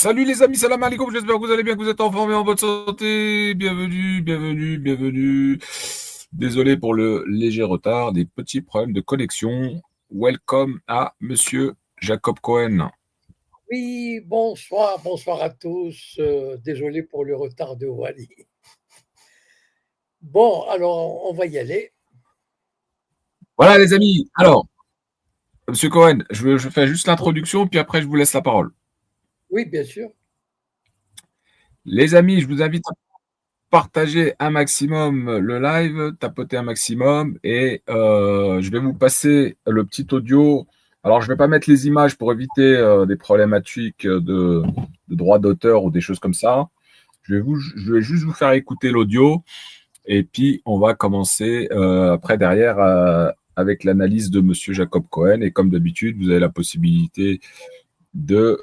Salut les amis, salam alaikum, j'espère que vous allez bien, que vous êtes en forme et en bonne santé. Bienvenue, bienvenue, bienvenue. Désolé pour le léger retard, des petits problèmes de connexion. Welcome à Monsieur Jacob Cohen. Oui, bonsoir, bonsoir à tous. Désolé pour le retard de Wally. Bon, alors on va y aller. Voilà les amis, alors, Monsieur Cohen, je fais juste l'introduction, puis après je vous laisse la parole. Oui, bien sûr. Les amis, je vous invite à partager un maximum le live, tapoter un maximum, et je vais vous passer le petit audio. Alors, je ne vais pas mettre les images pour éviter des problématiques de droit d'auteur ou des choses comme ça. Je vais juste vous faire écouter l'audio, et puis on va commencer après derrière avec l'analyse de Monsieur Jacob Cohen. Et comme d'habitude, vous avez la possibilité de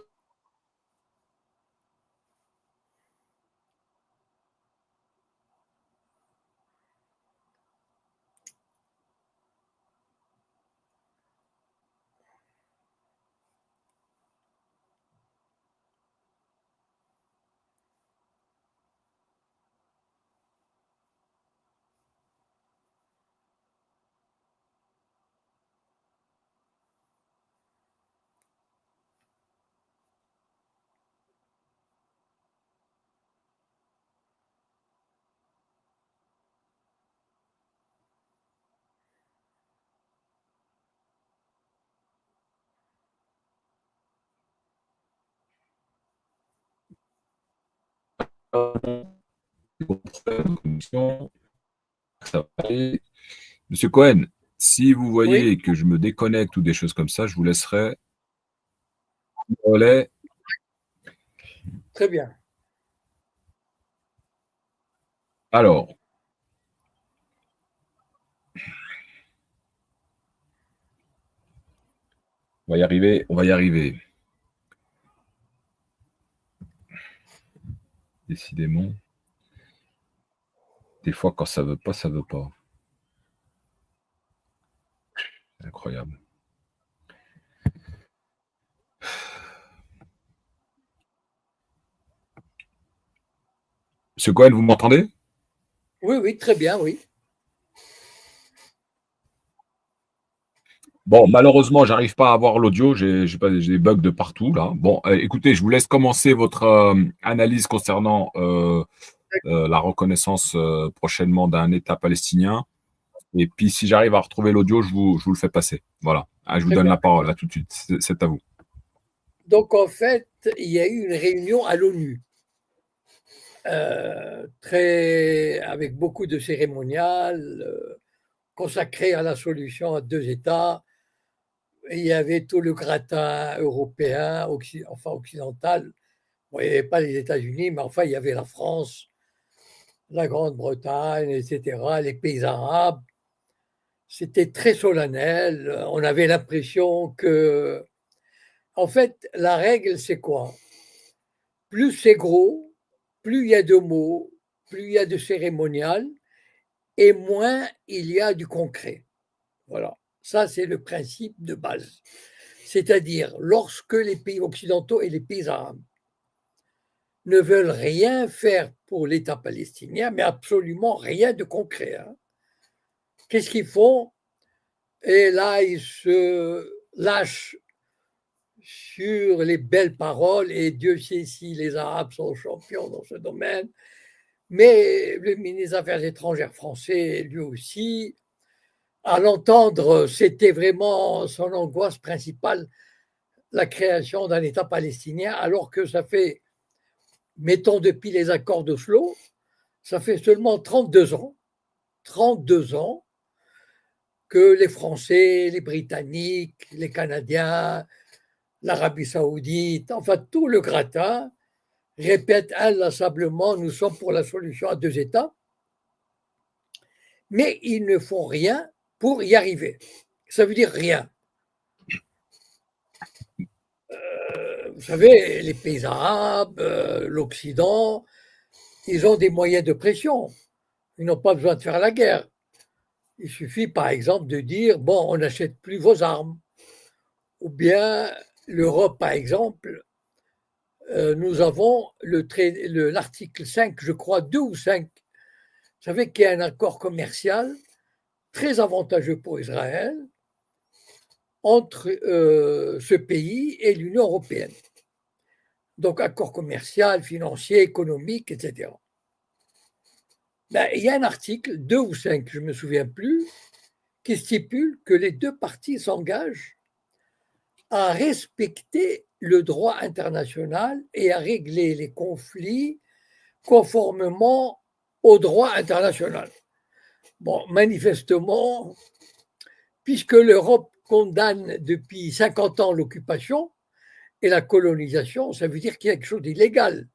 Monsieur Cohen, si vous Oui, voyez que je me déconnecte ou des choses comme ça, je vous laisserai le relais. très bien. Alors, on va y arriver, on va y arriver. Décidément, des fois quand ça veut pas, ça veut pas. C'est incroyable. Monsieur Cohen, vous m'entendez? Oui, oui, très bien, oui. Bon, malheureusement, j'arrive pas à avoir l'audio. J'ai des bugs de partout là. Bon, écoutez, je vous laisse commencer votre analyse concernant la reconnaissance prochainement d'un État palestinien. Et puis, si j'arrive à retrouver l'audio, je vous le fais passer. Voilà. Ah, je vous Très donne bien. la parole là tout de suite. C'est à vous. Donc en fait, il y a eu une réunion à l'ONU, avec beaucoup de cérémonial, consacré à la solution à deux États. Et il y avait tout le gratin européen, enfin occidental. Bon, il n'y avait pas les États-Unis, mais enfin, il y avait la France, la Grande-Bretagne, etc., les pays arabes. C'était très solennel. On avait l'impression que, en fait, la règle, c'est quoi? Plus c'est gros, plus il y a de mots, plus il y a de cérémonial, et moins il y a du concret. Voilà. Ça, c'est le principe de base. C'est-à-dire, lorsque les pays occidentaux et les pays arabes ne veulent rien faire pour l'État palestinien, mais absolument rien de concret, hein. Qu'est-ce qu'ils font? Et là, ils se lâchent sur les belles paroles, et Dieu sait si les Arabes sont champions dans ce domaine. Mais le ministre des Affaires étrangères français, lui aussi, à l'entendre, c'était vraiment son angoisse principale, la création d'un État palestinien, alors que ça fait, mettons depuis les accords d'Oslo, ça fait seulement 32 ans que les Français, les Britanniques, les Canadiens, l'Arabie saoudite, enfin tout le gratin, répète inlassablement, nous sommes pour la solution à deux États, mais ils ne font rien pour y arriver. Ça veut dire rien. Vous savez, les pays arabes, l'Occident, ils ont des moyens de pression. Ils n'ont pas besoin de faire la guerre. Il suffit, par exemple, de dire, bon, on n'achète plus vos armes. Ou bien l'Europe, par exemple, nous avons l'article 5, je crois, 2 ou 5. Vous savez qu'il y a un accord commercial très avantageux pour Israël entre ce pays et l'Union européenne. Donc, accord commercial, financier, économique, etc. Ben, il y a un article, 2 ou 5, je ne me souviens plus, qui stipule que les deux parties s'engagent à respecter le droit international et à régler les conflits conformément au droit international. Bon, manifestement, puisque l'Europe condamne depuis 50 ans l'occupation et la colonisation, ça veut dire qu'il y a quelque chose d'illégal.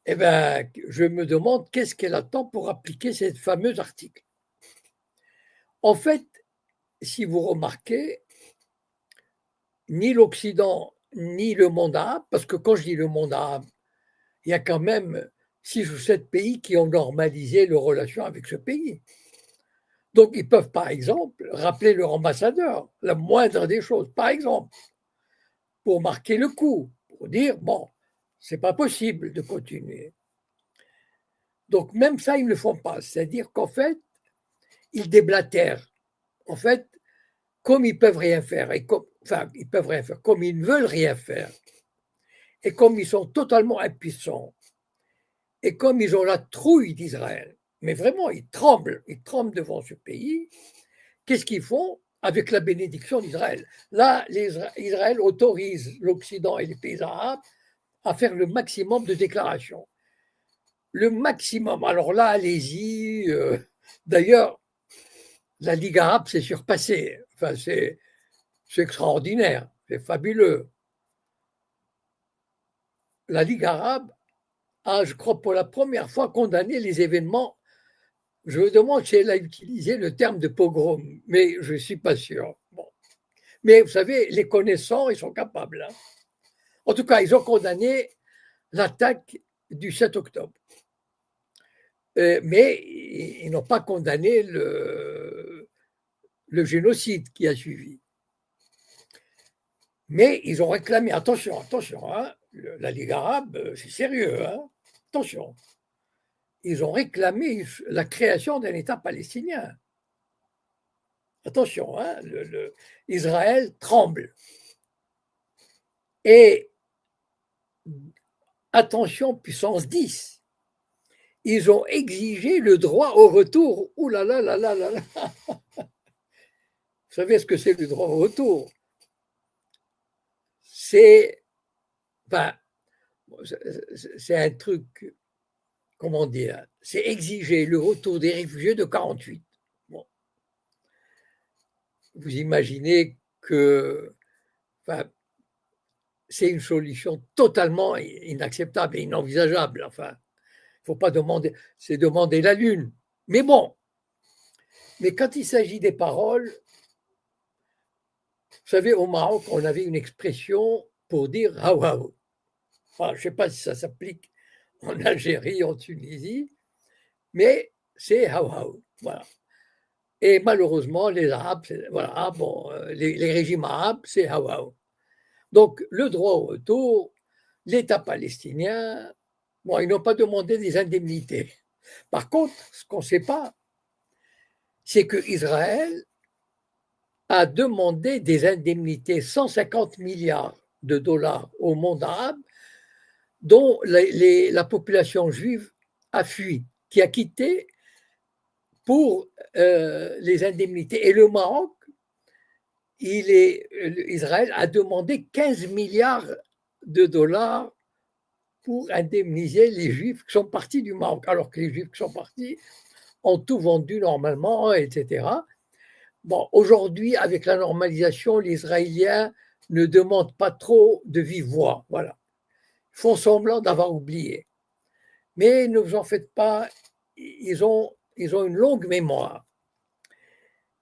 Eh bien, je me demande qu'est-ce qu'elle attend pour appliquer ce fameux article. En fait, si vous remarquez, ni l'Occident, ni le monde arabe, parce que quand je dis le monde arabe, il y a quand même 6 ou 7 pays qui ont normalisé leurs relations avec ce pays. Donc, ils peuvent, par exemple, rappeler leur ambassadeur, la moindre des choses, par exemple, pour marquer le coup, pour dire, bon, c'est pas possible de continuer. Donc, même ça, ils ne le font pas. C'est-à-dire qu'en fait, ils déblatèrent. En fait, comme ils peuvent rien faire, ils peuvent rien faire, comme ils ne veulent rien faire, et comme ils sont totalement impuissants, et comme ils ont la trouille d'Israël, mais vraiment, ils tremblent devant ce pays, qu'est-ce qu'ils font avec la bénédiction d'Israël? Là, Israël autorise l'Occident et les pays arabes à faire le maximum de déclarations. Le maximum. Alors là, allez-y. D'ailleurs, la Ligue arabe s'est surpassée. Enfin, c'est extraordinaire, c'est fabuleux. La Ligue arabe a, je crois, pour la première fois condamné les événements. Je me demande si elle a utilisé le terme de pogrom, mais je ne suis pas sûr. Bon. Mais vous savez, les connaissants, ils sont capables. Hein. En tout cas, ils ont condamné l'attaque du 7 octobre. Mais ils n'ont pas condamné le génocide qui a suivi. Mais ils ont réclamé, attention, hein, la Ligue arabe, c'est sérieux, hein, attention. Ils ont réclamé la création d'un État palestinien. Attention, hein, Israël tremble. Et attention, puissance 10, ils ont exigé le droit au retour. Ouh là là là là là là. Vous savez ce que c'est le droit au retour? C'est un truc, comment dire, c'est exiger le retour des réfugiés de 48. Bon. Vous imaginez que c'est une solution totalement inacceptable et inenvisageable. Enfin, il ne faut pas demander, c'est demander la Lune. Mais bon, mais quand il s'agit des paroles, vous savez, au Maroc, on avait une expression pour dire hawaou. Enfin, je ne sais pas si ça s'applique en Algérie, en Tunisie, mais c'est hawaou. Voilà. Et malheureusement, les Arabes, voilà, bon, les régimes arabes, c'est hawaou. Donc, le droit au retour, l'État palestinien, bon, ils n'ont pas demandé des indemnités. Par contre, ce qu'on ne sait pas, c'est qu'Israël a demandé des indemnités, 150 milliards de dollars au monde arabe, dont la population juive a fui, qui a quitté pour les indemnités. Et le Maroc, Israël a demandé 15 milliards de dollars pour indemniser les Juifs qui sont partis du Maroc, alors que les Juifs qui sont partis ont tout vendu normalement, etc. Bon, aujourd'hui, avec la normalisation, les Israéliens ne demandent pas trop de vive voix, voilà. Ils font semblant d'avoir oublié. Mais ne vous en faites pas, ils ont une longue mémoire.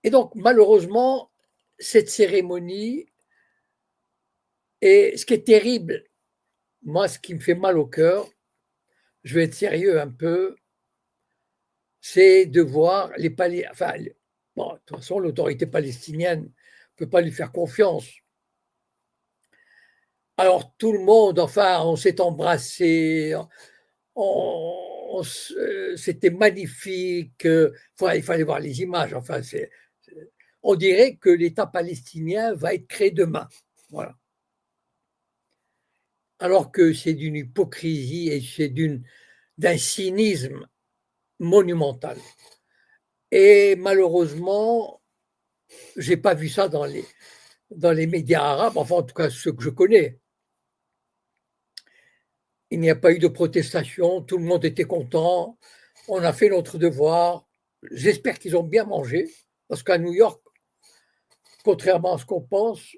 Et donc, malheureusement, cette cérémonie, et ce qui est terrible, moi, ce qui me fait mal au cœur, je vais être sérieux un peu, c'est de voir les Palestiniens. Enfin, bon, de toute façon, l'autorité palestinienne ne peut pas lui faire confiance. Alors tout le monde, enfin, on s'est embrassé, c'était magnifique. Il fallait voir les images. Enfin, on dirait que l'État palestinien va être créé demain. Voilà. Alors que c'est d'une hypocrisie et c'est d'un cynisme monumental. Et malheureusement, j'ai pas vu ça dans les médias arabes, enfin en tout cas ceux que je connais. Il n'y a pas eu de protestation, tout le monde était content, on a fait notre devoir. J'espère qu'ils ont bien mangé, parce qu'à New York, contrairement à ce qu'on pense,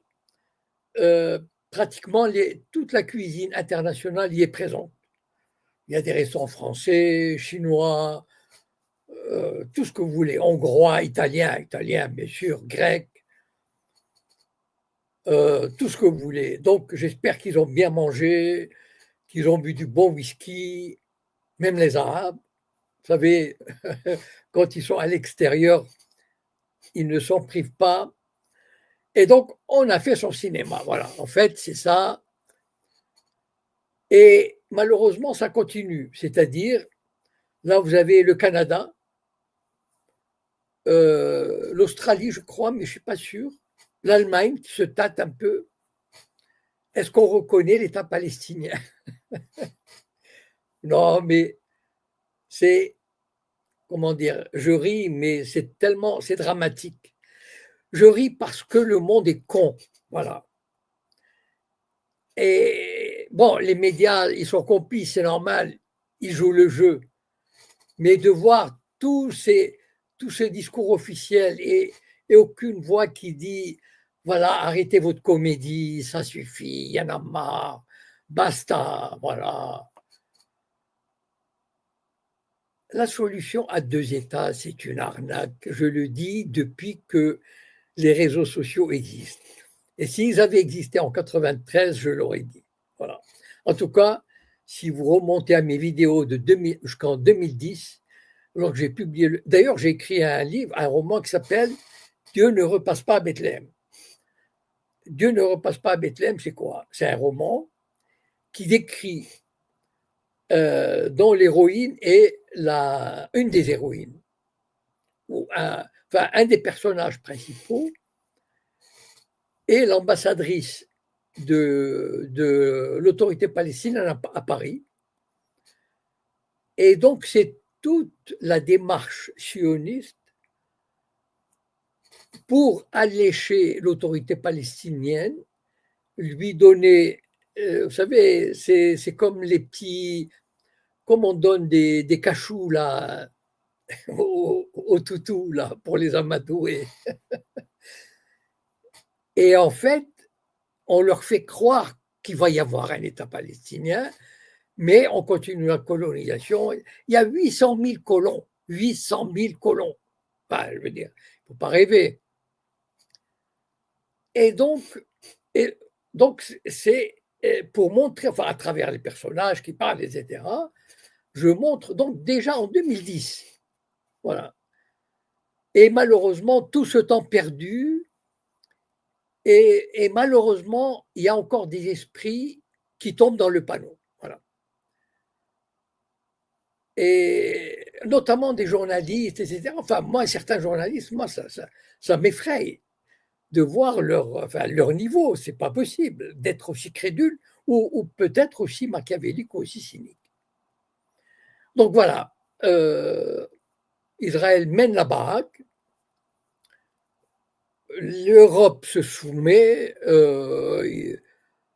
euh, pratiquement toute la cuisine internationale y est présente. Il y a des restaurants français, chinois, tout ce que vous voulez, hongrois, italien bien sûr, grec, tout ce que vous voulez. Donc j'espère qu'ils ont bien mangé, qu'ils ont bu du bon whisky, même les Arabes. Vous savez, quand ils sont à l'extérieur, ils ne s'en privent pas. Et donc, on a fait son cinéma. Voilà, en fait, c'est ça. Et malheureusement, ça continue. C'est-à-dire, là, vous avez le Canada, l'Australie, je crois, mais je ne suis pas sûr. L'Allemagne qui se tâte un peu. Est-ce qu'on reconnaît l'État palestinien? Non, mais c'est, comment dire, je ris, mais c'est dramatique. Je ris parce que le monde est con. Voilà. Et bon, les médias, ils sont complices, c'est normal, ils jouent le jeu. Mais de voir tous ces discours officiels et aucune voix qui dit, voilà, arrêtez votre comédie, ça suffit, il y en a marre, basta, voilà. La solution à deux États, c'est une arnaque. Je le dis depuis que les réseaux sociaux existent. Et s'ils avaient existé en 93, je l'aurais dit. Voilà. En tout cas, si vous remontez à mes vidéos de 2000, jusqu'en 2010, alors que j'ai publié, d'ailleurs, j'ai écrit un livre, un roman qui s'appelle Dieu ne repasse pas à Bethléem. Dieu ne repasse pas à Bethléem, c'est quoi? C'est un roman qui décrit dont l'héroïne est une des héroïnes, ou un des personnages principaux, et l'ambassadrice de l'autorité palestinienne à Paris. Et donc, c'est toute la démarche sioniste pour allécher l'autorité palestinienne, lui donner, vous savez, c'est comme les petits, comme on donne des cachous là, au toutou là, pour les amadouer. Et en fait, on leur fait croire qu'il va y avoir un État palestinien, mais on continue la colonisation. Il y a 800 000 colons, 800 000 colons. Enfin, je veux dire, il ne faut pas rêver. Et donc, et donc c'est pour montrer, enfin, à travers les personnages qui parlent, etc., je montre donc déjà en 2010. Voilà. Et malheureusement, tout ce temps perdu, et malheureusement, il y a encore des esprits qui tombent dans le panneau. Voilà. Et notamment des journalistes, etc. Enfin, moi, certains journalistes, moi, ça m'effraie de voir leur niveau. C'est pas possible d'être aussi crédule ou peut-être aussi machiavélique ou aussi cynique. Donc voilà, Israël mène la baraque, l'Europe se soumet.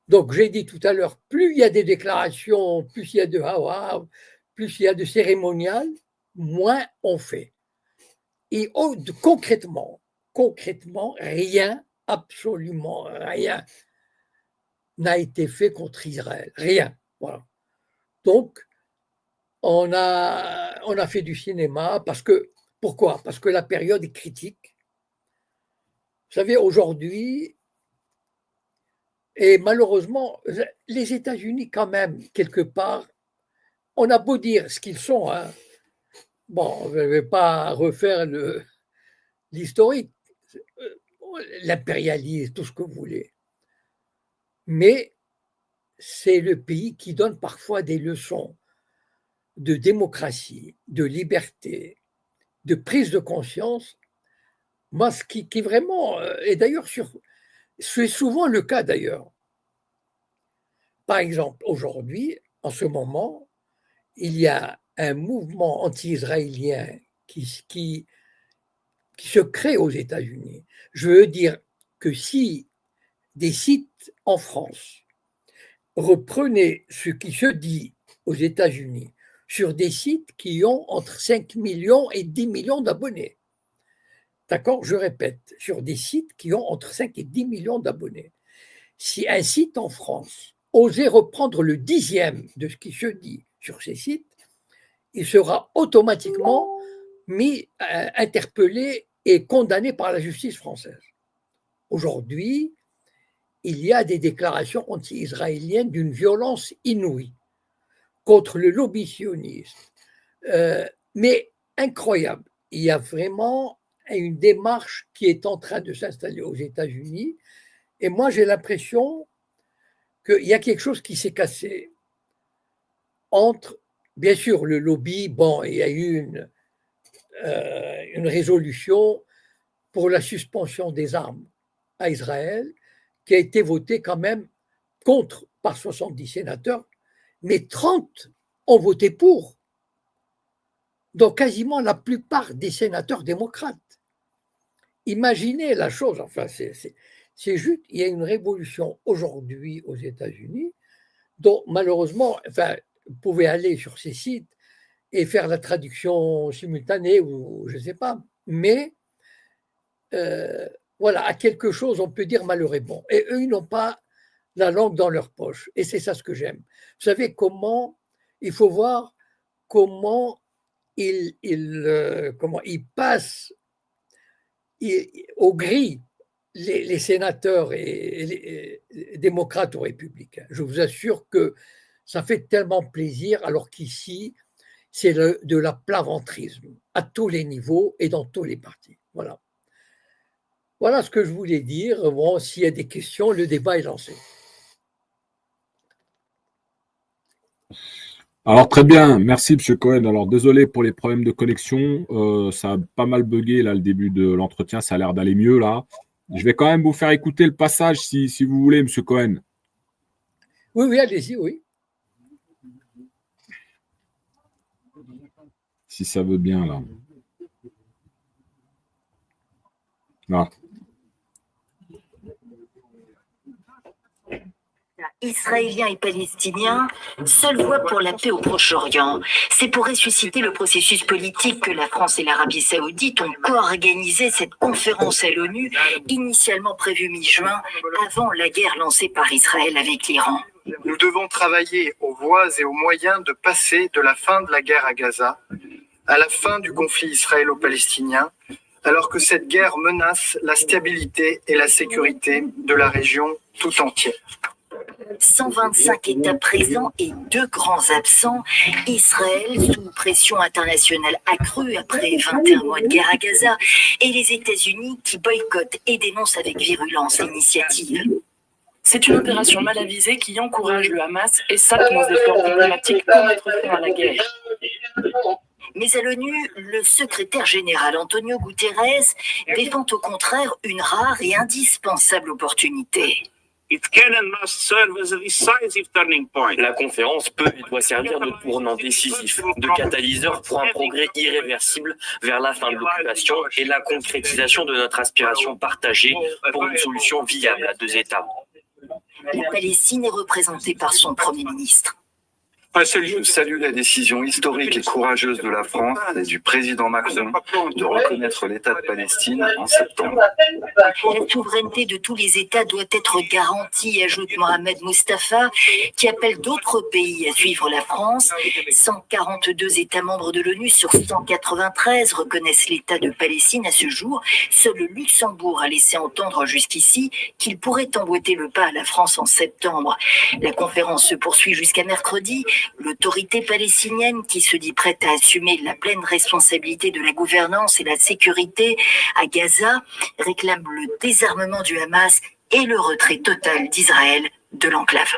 Donc j'ai dit tout à l'heure, plus il y a des déclarations, plus il y a de hawa, plus il y a de cérémonial, moins on fait. Et concrètement, rien, absolument rien n'a été fait contre Israël. Rien. Voilà. Donc, on a fait du cinéma parce que, pourquoi? Parce que la période est critique. Vous savez, aujourd'hui, et malheureusement, les États-Unis, quand même, quelque part, on a beau dire ce qu'ils sont, hein. Bon, je ne vais pas refaire l'historique, l'impérialisme, tout ce que vous voulez. Mais c'est le pays qui donne parfois des leçons de démocratie, de liberté, de prise de conscience. Moi, ce qui vraiment, et d'ailleurs, c'est souvent le cas d'ailleurs. Par exemple, aujourd'hui, en ce moment, il y a un mouvement anti-israélien qui se crée aux États-Unis. Je veux dire que si des sites en France reprenaient ce qui se dit aux États-Unis sur des sites qui ont entre 5 millions et 10 millions d'abonnés, d'accord, je répète, sur des sites qui ont entre 5 et 10 millions d'abonnés, si un site en France osait reprendre le 10e de ce qui se dit sur ces sites, il sera automatiquement interpellé et condamné par la justice française. Aujourd'hui, il y a des déclarations anti-israéliennes d'une violence inouïe contre le lobby sioniste, mais incroyable. Il y a vraiment une démarche qui est en train de s'installer aux États-Unis, et moi j'ai l'impression qu'il y a quelque chose qui s'est cassé entre, bien sûr, le lobby. Bon, il y a eu une résolution pour la suspension des armes à Israël qui a été votée quand même contre par 70 sénateurs, mais 30 ont voté pour. Donc quasiment la plupart des sénateurs démocrates. Imaginez la chose, enfin c'est juste, il y a une révolution aujourd'hui aux États-Unis dont malheureusement, enfin, vous pouvez aller sur ces sites et faire la traduction simultanée ou je ne sais pas, mais voilà, à quelque chose on peut dire malheur est bon. Et eux, ils n'ont pas la langue dans leur poche. Et c'est ça ce que j'aime. Vous savez comment, il faut voir comment ils passent au gris les sénateurs et les démocrates ou républicains. Je vous assure que ça fait tellement plaisir, alors qu'ici, c'est de la plaventrisme à tous les niveaux et dans tous les partis. Voilà. Voilà ce que je voulais dire. Bon, s'il y a des questions, le débat est lancé. Alors très bien, merci Monsieur Cohen. Alors désolé pour les problèmes de connexion, ça a pas mal bugué là le début de l'entretien, ça a l'air d'aller mieux là. Je vais quand même vous faire écouter le passage si vous voulez, Monsieur Cohen. Oui, oui, allez-y, oui. Si ça veut bien là. Là. Israéliens et Palestiniens, seule voie pour la paix au Proche-Orient. C'est pour ressusciter le processus politique que la France et l'Arabie Saoudite ont co-organisé cette conférence à l'ONU, initialement prévue mi-juin, avant la guerre lancée par Israël avec l'Iran. Nous devons travailler aux voies et aux moyens de passer de la fin de la guerre à Gaza à la fin du conflit israélo-palestinien, alors que cette guerre menace la stabilité et la sécurité de la région tout entière. 125 États présents et 2 grands absents. Israël, sous pression internationale accrue après 21 mois de guerre à Gaza, et les États-Unis qui boycottent et dénoncent avec virulence l'initiative. C'est une opération mal avisée qui encourage le Hamas et sape nos efforts diplomatiques pour mettre fin à la guerre. Mais à l'ONU, le secrétaire général Antonio Guterres défend au contraire une rare et indispensable opportunité. La conférence peut et doit servir de tournant décisif, de catalyseur pour un progrès irréversible vers la fin de l'occupation et la concrétisation de notre aspiration partagée pour une solution viable à 2 États. La Palestine est représentée par son Premier ministre. Je salue la décision historique et courageuse de la France et du président Macron de reconnaître l'État de Palestine en septembre. La souveraineté de tous les États doit être garantie, ajoute Mohamed Mustafa, qui appelle d'autres pays à suivre la France. 142 États membres de l'ONU sur 193 reconnaissent l'État de Palestine à ce jour. Seul le Luxembourg a laissé entendre jusqu'ici qu'il pourrait emboîter le pas à la France en septembre. La conférence se poursuit jusqu'à mercredi. L'autorité palestinienne, qui se dit prête à assumer la pleine responsabilité de la gouvernance et la sécurité à Gaza, réclame le désarmement du Hamas et le retrait total d'Israël de l'enclave.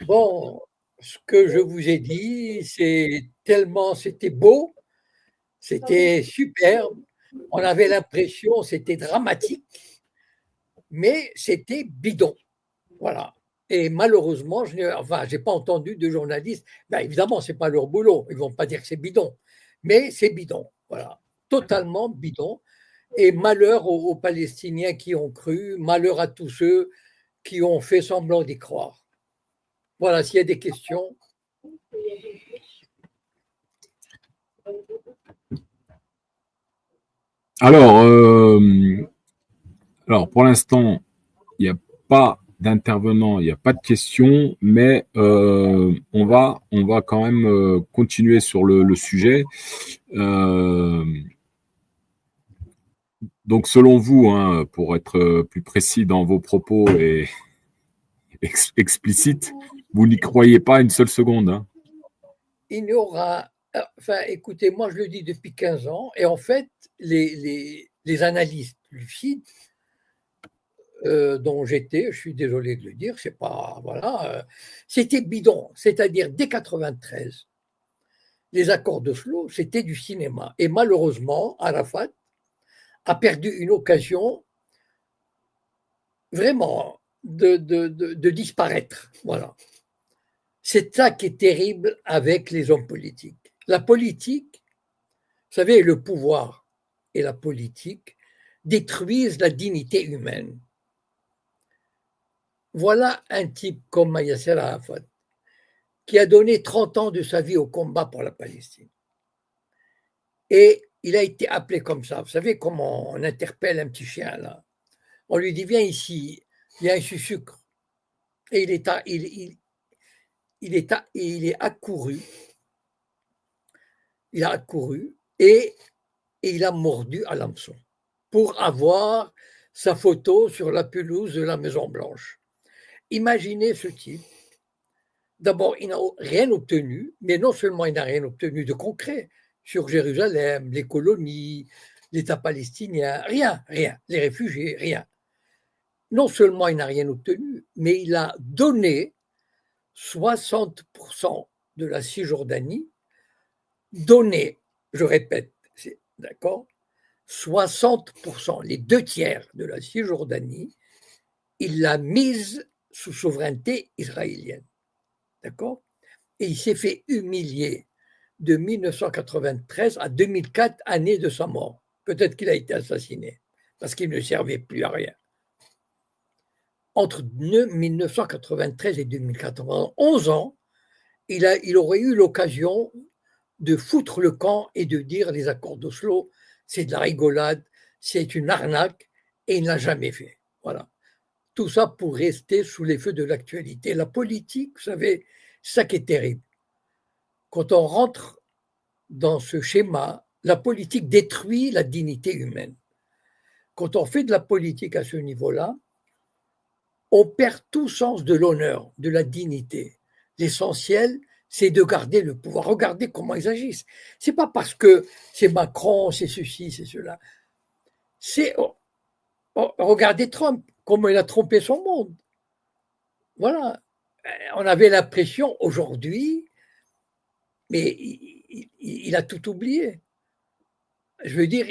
Bon, ce que je vous ai dit, c'était beau, c'était superbe. On avait l'impression, c'était dramatique, mais c'était bidon. Voilà. Et malheureusement, j'ai pas entendu de journalistes. Ben, évidemment, c'est pas leur boulot. Ils vont pas dire que c'est bidon, mais c'est bidon. Voilà, totalement bidon. Et malheur aux Palestiniens qui ont cru, malheur à tous ceux qui ont fait semblant d'y croire. Voilà, s'il y a des questions. Alors, pour l'instant, il n'y a pas d'intervenants, il n'y a pas de questions, mais on va quand même continuer sur le sujet. Donc, selon vous, hein, pour être plus précis dans vos propos et explicites, vous n'y croyez pas une seule seconde. Hein. Il y aura. Enfin, écoutez, moi je le dis depuis 15 ans, et en fait, les analystes lucides dont j'étais, je suis désolé de le dire, c'est pas. Voilà, c'était bidon. C'est-à-dire, dès 93, les accords d'Oslo, c'était du cinéma. Et malheureusement, Arafat a perdu une occasion vraiment de disparaître. Voilà. C'est ça qui est terrible avec les hommes politiques. La politique, vous savez, le pouvoir et la politique détruisent la dignité humaine. Voilà un type comme Yasser Arafat, qui a donné 30 ans de sa vie au combat pour la Palestine. Et il a été appelé comme ça. Vous savez comment on interpelle un petit chien là? On lui dit, viens ici, viens ici sucre. Et il est accouru. Il a accouru et il a mordu à l'hameçon pour avoir sa photo sur la pelouse de la Maison Blanche. Imaginez ce type. D'abord, il n'a rien obtenu, mais non seulement il n'a rien obtenu de concret sur Jérusalem, les colonies, l'État palestinien, rien, les réfugiés, rien. Non seulement il n'a rien obtenu, mais il a donné 60% de la Cisjordanie, donné, je répète, d'accord, 60%, les 2/3 de la Cisjordanie, il l'a mise sous souveraineté israélienne. D'accord? Et il s'est fait humilier de 1993 à 2004, année de sa mort. Peut-être qu'il a été assassiné, parce qu'il ne servait plus à rien. Entre 1993 et 2004, pendant 11 ans, il aurait eu l'occasion de foutre le camp et de dire les accords d'Oslo, c'est de la rigolade, c'est une arnaque, et il n'a jamais fait. Voilà. Tout ça pour rester sous les feux de l'actualité. La politique, vous savez, c'est ça qui est terrible. Quand on rentre dans ce schéma, la politique détruit la dignité humaine. Quand on fait de la politique à ce niveau-là, on perd tout sens de l'honneur, de la dignité. L'essentiel, c'est de garder le pouvoir. Regardez comment ils agissent. C'est pas parce que c'est Macron, c'est ceci, c'est cela. Regardez Trump, comment il a trompé son monde. Voilà. On avait l'impression aujourd'hui, mais il a tout oublié. Je veux dire,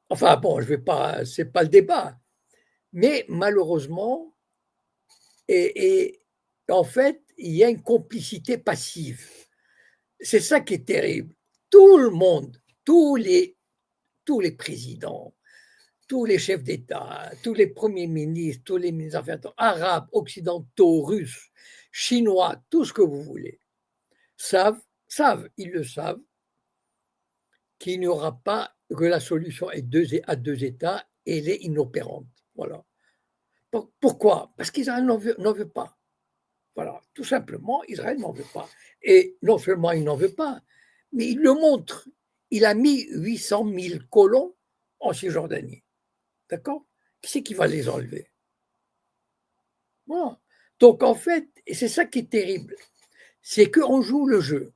enfin bon, je vais pas, c'est pas le débat, mais malheureusement, et en fait, il y a une complicité passive. C'est ça qui est terrible. Tout le monde, tous les présidents, tous les chefs d'État, tous les premiers ministres, tous les ministres des Affaires arabes, occidentaux, russes, chinois, tout ce que vous voulez, ils le savent, qu'il n'y aura pas, que la solution est à deux États et elle est inopérante. Voilà. Pourquoi? Parce qu'Israël n'en veut pas. Voilà, tout simplement, Israël n'en veut pas. Et non seulement il n'en veut pas, mais il le montre. Il a mis 800 000 colons en Cisjordanie. D'accord? Qui c'est qui va les enlever? Voilà. Donc en fait, et c'est ça qui est terrible, c'est qu'on joue le jeu.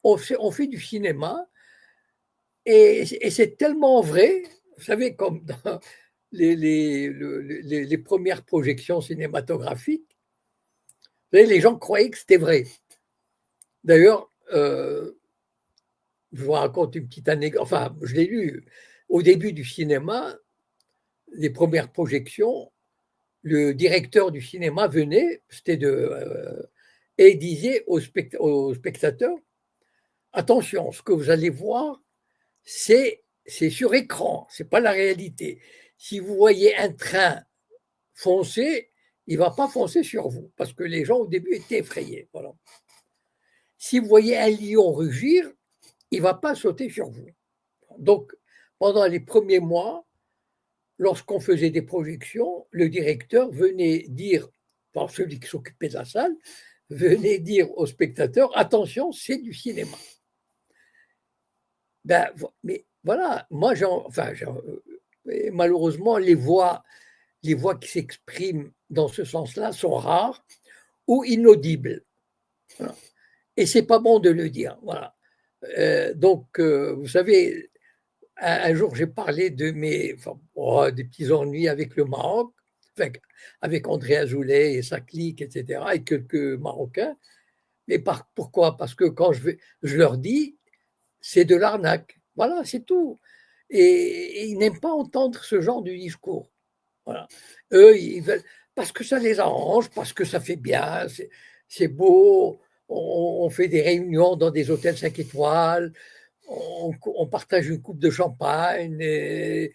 On fait du cinéma et c'est tellement vrai, vous savez, comme dans les premières projections cinématographiques, savez, les gens croyaient que c'était vrai. D'ailleurs, je vous raconte une petite anecdote, enfin, je l'ai lu au début du cinéma, les premières projections, le directeur du cinéma venait, et disait aux spectateurs, attention, ce que vous allez voir, c'est sur écran, c'est pas la réalité. Si vous voyez un train foncer, il va pas foncer sur vous, parce que les gens au début étaient effrayés. Voilà. Si vous voyez un lion rugir, il va pas sauter sur vous. Donc, pendant les premiers mois, lorsqu'on faisait des projections, le directeur venait dire, par celui qui s'occupait de la salle, venait dire aux spectateurs, attention, c'est du cinéma. Ben, mais voilà, moi, malheureusement, les voix qui s'expriment dans ce sens-là sont rares ou inaudibles. Voilà. Et c'est pas bon de le dire. Voilà. Vous savez, un jour, j'ai parlé de des petits ennuis avec le Maroc, avec André Azoulay et sa clique, etc., et quelques Marocains. Mais pourquoi? Parce que quand je leur dis, c'est de l'arnaque. Voilà, c'est tout. Et ils n'aiment pas entendre ce genre de discours. Voilà. Eux, ils veulent, parce que ça les arrange, parce que ça fait bien, c'est beau. On fait des réunions dans des hôtels 5 étoiles, on partage une coupe de champagne, et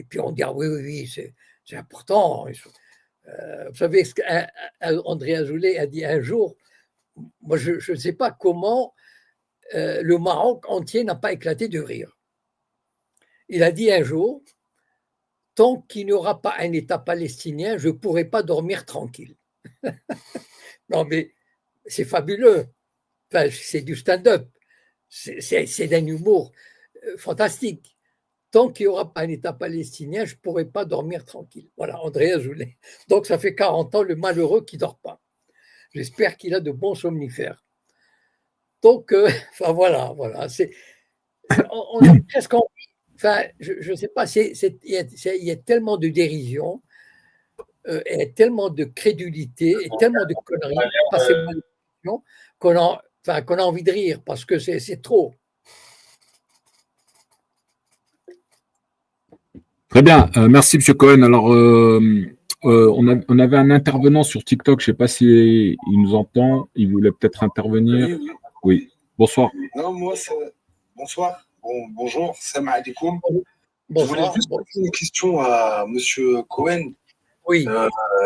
puis on dit ah oui, c'est important. Vous savez, André Azoulay a dit un jour, moi je ne sais pas comment le Maroc entier n'a pas éclaté de rire. Il a dit un jour, tant qu'il n'y aura pas un État palestinien, je ne pourrai pas dormir tranquille. Non, mais c'est fabuleux. Enfin, c'est du stand-up. C'est d'un humour fantastique. Tant qu'il n'y aura pas un État palestinien, je ne pourrai pas dormir tranquille. Voilà, André Azoulay. Donc, ça fait 40 ans, le malheureux qui ne dort pas. J'espère qu'il a de bons somnifères. Donc, voilà. On est presque en... Enfin, je ne sais pas, il y a tellement de dérision, et tellement de crédulité, et tellement de conneries, qu'on a envie de rire, parce que c'est trop. Très bien, merci M. Cohen. Alors, on avait un intervenant sur TikTok, je ne sais pas si il nous entend, il voulait peut-être intervenir. Oui. Bonsoir. Non, bonsoir. Bonjour, salam alaikum. Je voulais juste poser une question à M. Cohen. Oui.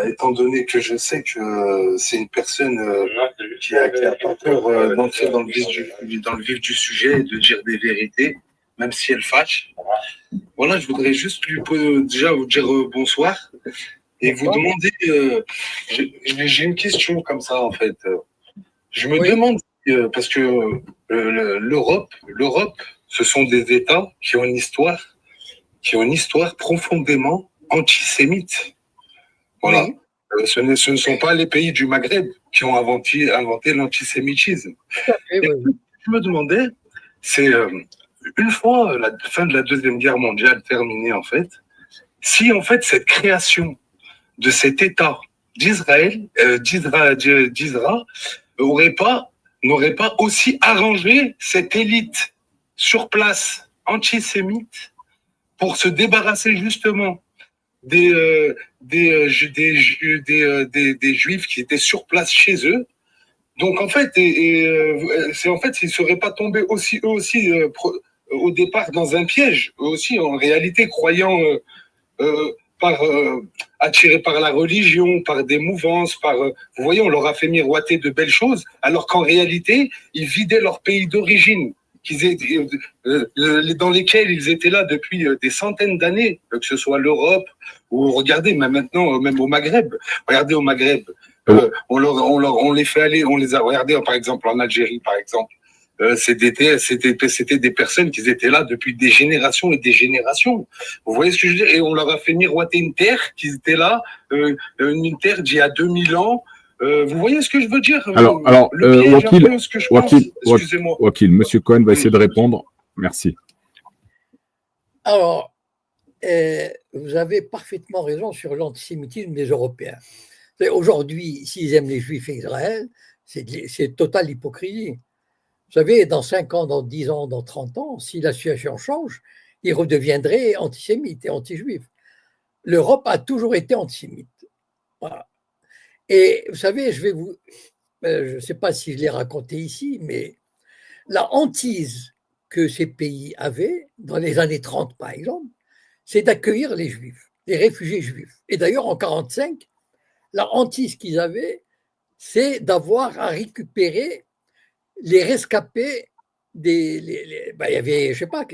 Étant donné que je sais que c'est une personne qui a pas peur d'entrer dans le vif du sujet et de dire des vérités, même si elle fâche. Voilà, je voudrais juste déjà vous dire bonsoir et vous demander, j'ai une question comme ça en fait. Je me demande, parce que l'Europe, ce sont des États qui ont une histoire profondément antisémite. Voilà. Oui. Ce ne sont pas les pays du Maghreb qui ont inventé l'antisémitisme. Et je me demandais, c'est une fois la fin de la Deuxième Guerre mondiale terminée, en fait, si en fait cette création de cet État d'Israël n'aurait pas aussi arrangé cette élite sur place antisémite pour se débarrasser justement des juifs qui étaient sur place chez eux. Donc en fait, c'est en fait, ils ne seraient pas tombés eux aussi au départ dans un piège, eux aussi en réalité croyant attirés par la religion, par des mouvances, vous voyez, on leur a fait miroiter de belles choses, alors qu'en réalité, ils vidaient leur pays d'origine, dans lesquels ils étaient là depuis des centaines d'années, que ce soit l'Europe, ou regardez, maintenant, même au Maghreb, regardez au Maghreb, on les fait aller, on les a regardés, par exemple, en Algérie, par exemple. C'était des personnes qui étaient là depuis des générations et des générations. Vous voyez ce que je veux dire? Et on leur a fait miroiter une terre qui était là, une terre d'il y a 2000 ans. Vous voyez ce que je veux dire? Alors, Wakil, Monsieur Cohen va essayer de répondre. Merci. Alors, vous avez parfaitement raison sur l'antisémitisme des Européens. Aujourd'hui, s'ils aiment les Juifs et Israël, c'est totale hypocrisie. Vous savez, dans 5 ans, dans 10 ans, dans 30 ans, si la situation change, ils redeviendraient antisémites et anti-juifs. L'Europe a toujours été antisémite. Voilà. Et vous savez, je ne sais pas si je l'ai raconté ici, mais la hantise que ces pays avaient, dans les années 30 par exemple, c'est d'accueillir les Juifs, les réfugiés juifs. Et d'ailleurs, en 1945, la hantise qu'ils avaient, c'est d'avoir à récupérer les rescapés il y avait, je sais pas,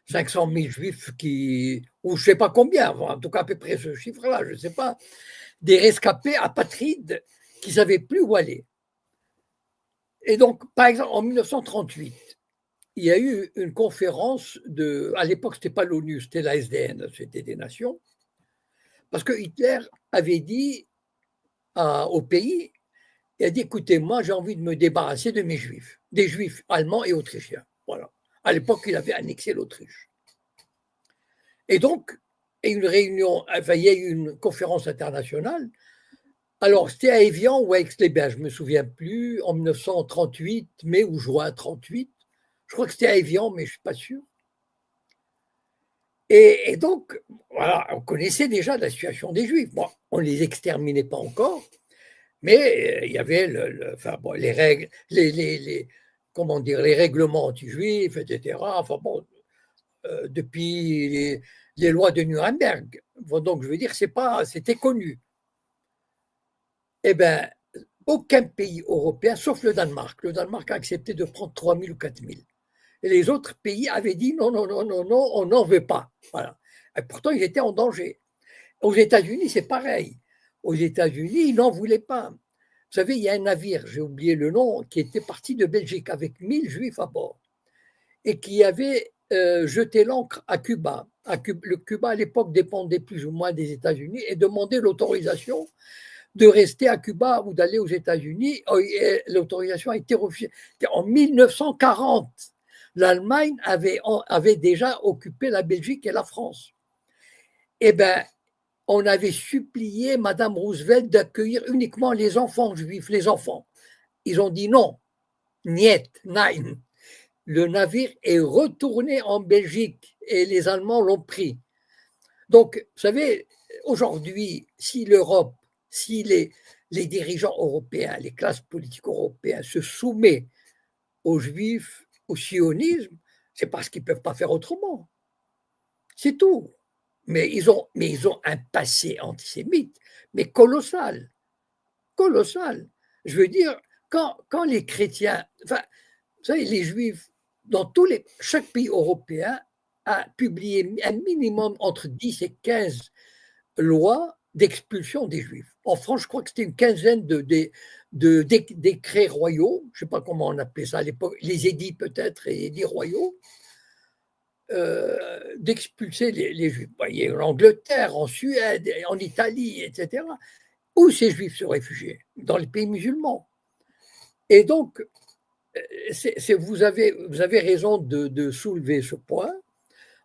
500 000 juifs ou je sais pas combien, en tout cas à peu près ce chiffre-là, je sais pas, des rescapés apatrides qui ne savaient plus où aller. Et donc, par exemple, en 1938, il y a eu une conférence à l'époque, ce n'était pas l'ONU, c'était la SDN, c'était des nations, parce que Hitler avait dit au pays, il a dit, écoutez, moi j'ai envie de me débarrasser de mes juifs, des juifs allemands et autrichiens. Voilà. À l'époque, il avait annexé l'Autriche. Et donc, il y a eu une conférence internationale. Alors, c'était à Évian ou à Aix-les-Bains, je ne me souviens plus, en 1938, mai ou juin 1938. Je crois que c'était à Évian, mais je ne suis pas sûr. Et donc, voilà, on connaissait déjà la situation des Juifs. Bon, on ne les exterminait pas encore, mais il y avait les règles, comment dire, les règlements anti-juifs, etc. Enfin bon, depuis les lois de Nuremberg. Donc, je veux dire, c'était connu. Eh bien, aucun pays européen, sauf le Danemark. Le Danemark a accepté de prendre 3 000 ou 4 000. Et les autres pays avaient dit non, non, non, non, non, on n'en veut pas. Voilà. Et pourtant, ils étaient en danger. Aux États-Unis, c'est pareil. Aux États-Unis, ils n'en voulaient pas. Vous savez, il y a un navire, j'ai oublié le nom, qui était parti de Belgique avec 1000 juifs à bord et qui avait jeté l'ancre à Cuba. Le Cuba, à l'époque, dépendait plus ou moins des États-Unis et demandait l'autorisation de rester à Cuba ou d'aller aux États-Unis. L'autorisation a été refusée. En 1940, l'Allemagne avait déjà occupé la Belgique et la France. Eh bien, on avait supplié Madame Roosevelt d'accueillir uniquement les enfants juifs, les enfants. Ils ont dit non, niet, nein. Le navire est retourné en Belgique et les Allemands l'ont pris. Donc, vous savez, aujourd'hui, si l'Europe, si les dirigeants européens, les classes politiques européennes se soumettent aux Juifs, au sionisme, c'est parce qu'ils ne peuvent pas faire autrement. C'est tout. Mais ils ont un passé antisémite, mais colossal. Colossal. Je veux dire, quand les chrétiens, enfin, vous savez, les Juifs, chaque pays européen a publié un minimum entre 10 et 15 lois d'expulsion des Juifs. En France, je crois que c'était une quinzaine de décrets royaux, je ne sais pas comment on appelait ça à l'époque, les édits peut-être, et édits royaux, d'expulser les Juifs. Il y a eu en Angleterre, en Suède, en Italie, etc., où ces Juifs se réfugiaient, dans les pays musulmans. Et donc, vous avez raison de soulever ce point.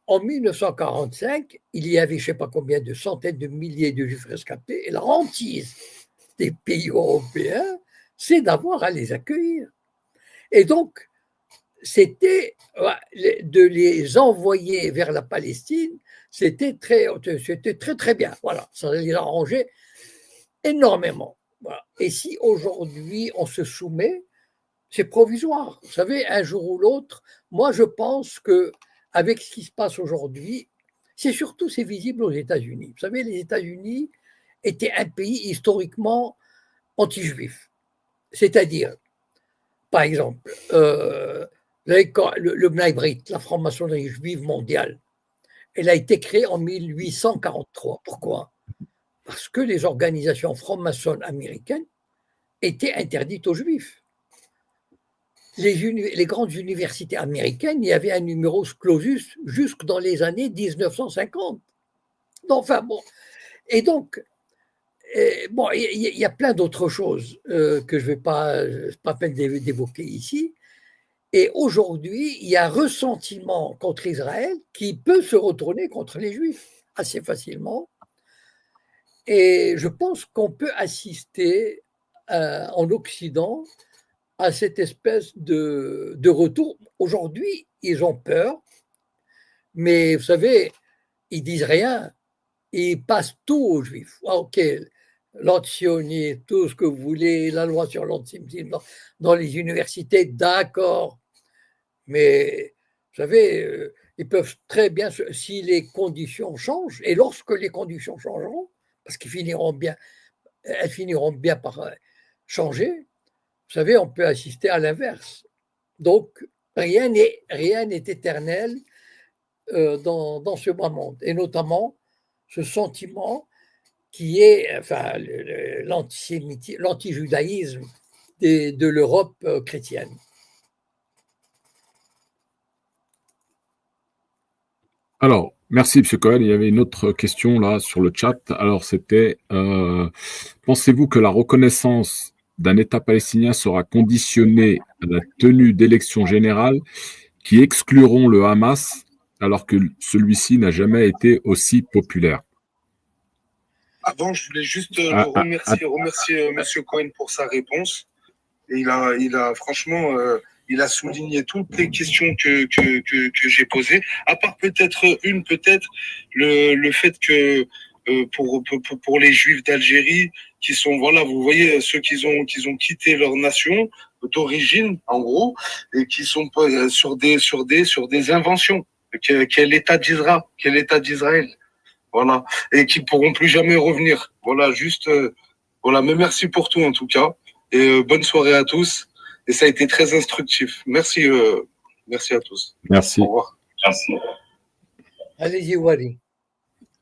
En 1945, il y avait je ne sais pas combien de centaines de milliers de Juifs rescapés, et la hantise des pays européens, c'est d'avoir à les accueillir. Et donc, c'était de les envoyer vers la Palestine, c'était très, très bien. Voilà, ça les arrangeait énormément. Voilà. Et si aujourd'hui on se soumet, c'est provisoire. Vous savez, un jour ou l'autre, moi je pense que avec ce qui se passe aujourd'hui, c'est visible aux États-Unis. Vous savez, les États-Unis étaient un pays historiquement anti-juif. C'est-à-dire, par exemple, le Bnei Brit, la franc-maçonnerie juive mondiale, elle a été créée en 1843. Pourquoi ? Parce que les organisations franc-maçonnes américaines étaient interdites aux juifs. Les grandes universités américaines, il y avait un numerus clausus jusque dans les années 1950. Enfin bon, et donc, bon, il y a plein d'autres choses que je ne vais pas peine d'évoquer ici. Et aujourd'hui, il y a un ressentiment contre Israël qui peut se retourner contre les Juifs assez facilement. Et je pense qu'on peut assister en Occident à cette espèce de retour. Aujourd'hui, ils ont peur, mais vous savez, ils disent rien. Ils passent tout aux Juifs. Ok, l'antisionisme, tout ce que vous voulez, la loi sur l'antisémitisme dans les universités, d'accord. Mais vous savez, ils peuvent très bien, si les conditions changent, et lorsque les conditions changeront, parce elles finiront bien par changer, vous savez, on peut assister à l'inverse. Donc, rien n'est éternel dans ce bas monde, et notamment ce sentiment qui est enfin, l'antijudaïsme de l'Europe chrétienne. Alors, merci, M. Cohen. Il y avait une autre question là sur le chat. Alors, c'était pensez-vous que la reconnaissance d'un État palestinien sera conditionnée à la tenue d'élections générales qui excluront le Hamas alors que celui-ci n'a jamais été aussi populaire? Avant, je voulais juste remercier M. Cohen pour sa réponse. Et il a franchement, il a souligné toutes les questions que j'ai posées, à part peut-être le fait que pour les Juifs d'Algérie, qui sont, voilà, vous voyez, ceux qui ont quitté leur nation d'origine, en gros, et qui sont sur des inventions, qu'est l'État d'Israël, voilà, et qui pourront plus jamais revenir. Voilà, juste, voilà, mais merci pour tout en tout cas, et bonne soirée à tous. Et ça a été très instructif. Merci, merci à tous. Merci. Au revoir. Merci. Allez-y, Wally.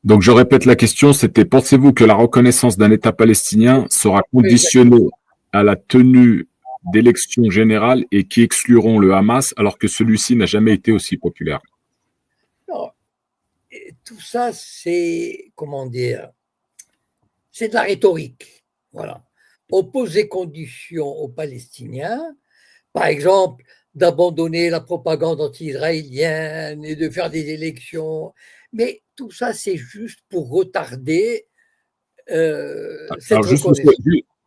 Donc, je répète la question, c'était pensez-vous que la reconnaissance d'un État palestinien sera conditionnée à la tenue d'élections générales et qui excluront le Hamas alors que celui-ci n'a jamais été aussi populaire? Non. Et tout ça, c'est, comment dire, c'est de la rhétorique. Voilà. On pose des conditions aux Palestiniens, par exemple, d'abandonner la propagande anti-israélienne et de faire des élections. Mais tout ça, c'est juste pour retarder cette reconnaissance.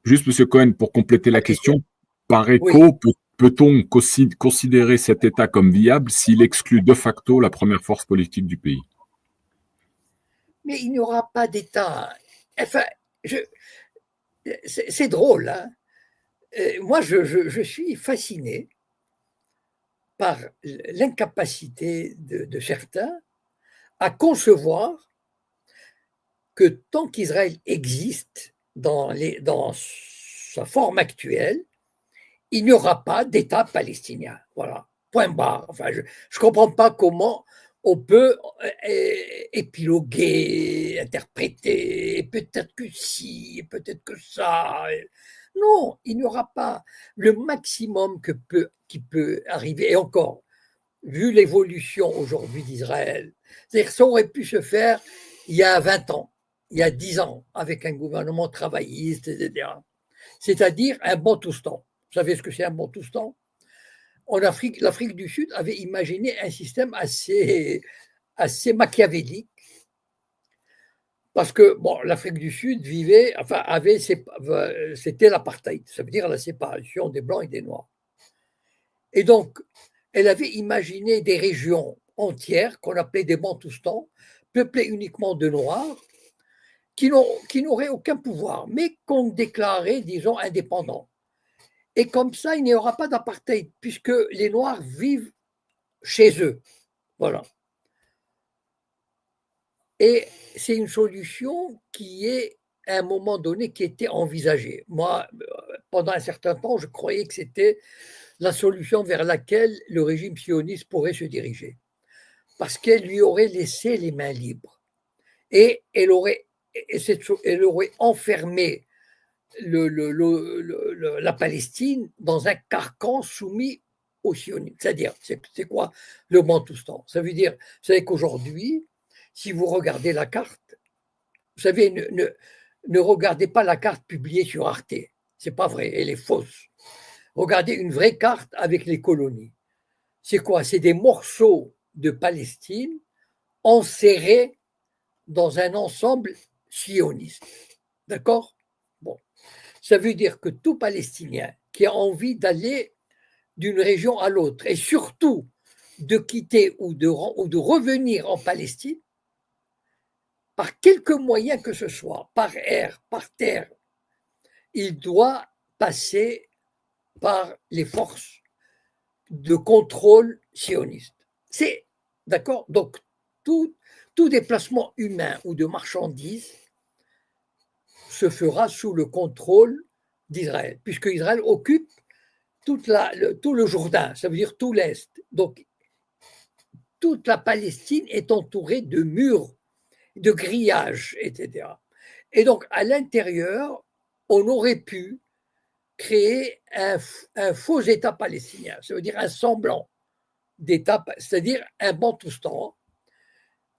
Juste, M. Cohen, pour compléter la question, par écho, peut-on considérer cet État comme viable s'il exclut de facto la première force politique du pays? Mais il n'y aura pas d'État. Enfin, c'est drôle. Hein. Moi, je suis fasciné par l'incapacité de certains à concevoir que tant qu'Israël existe dans sa forme actuelle, il n'y aura pas d'État palestinien. Voilà, point barre. Enfin, je ne comprends pas comment on peut épiloguer, interpréter, peut-être que si, peut-être que ça. Non, il n'y aura pas le maximum qui peut arriver. Et encore, vu l'évolution aujourd'hui d'Israël, c'est-à-dire que ça aurait pu se faire il y a 20 ans, il y a 10 ans, avec un gouvernement travailliste, etc. C'est-à-dire un Bantoustan. Vous savez ce que c'est un Bantoustan? En Afrique, l'Afrique du Sud avait imaginé un système assez machiavélique, parce que bon, l'Afrique du Sud c'était l'apartheid, ça veut dire la séparation des Blancs et des Noirs. Et donc, elle avait imaginé des régions entières qu'on appelait des Bantoustans, peuplées uniquement de Noirs, qui n'auraient aucun pouvoir, mais qu'on déclarait, disons, indépendants. Et comme ça, il n'y aura pas d'apartheid, puisque les Noirs vivent chez eux. Voilà. Et c'est une solution qui est, à un moment donné, qui était envisagée. Moi, pendant un certain temps, je croyais que c'était la solution vers laquelle le régime sioniste pourrait se diriger. Parce qu'elle lui aurait laissé les mains libres. Et elle aurait enfermé la Palestine dans un carcan soumis aux sionistes. C'est-à-dire, c'est quoi le Bantoustan? Ça veut dire, vous savez qu'aujourd'hui, si vous regardez la carte, vous savez, ne regardez pas la carte publiée sur Arte. C'est pas vrai, elle est fausse. Regardez une vraie carte avec les colonies. C'est quoi? C'est des morceaux de Palestine enserrés dans un ensemble sioniste. D'accord? Bon. Ça veut dire que tout Palestinien qui a envie d'aller d'une région à l'autre et surtout de quitter ou de revenir en Palestine, par quelque moyen que ce soit, par air, par terre, il doit passer par les forces de contrôle sionistes. C'est d'accord? Donc, tout, tout déplacement humain ou de marchandises se fera sous le contrôle d'Israël, puisque Israël occupe tout le Jourdain, ça veut dire tout l'Est. Donc, toute la Palestine est entourée de murs, de grillages, etc. Et donc, à l'intérieur, on aurait pu créer un faux État palestinien, ça veut dire un semblant d'État, c'est-à-dire un Bantoustan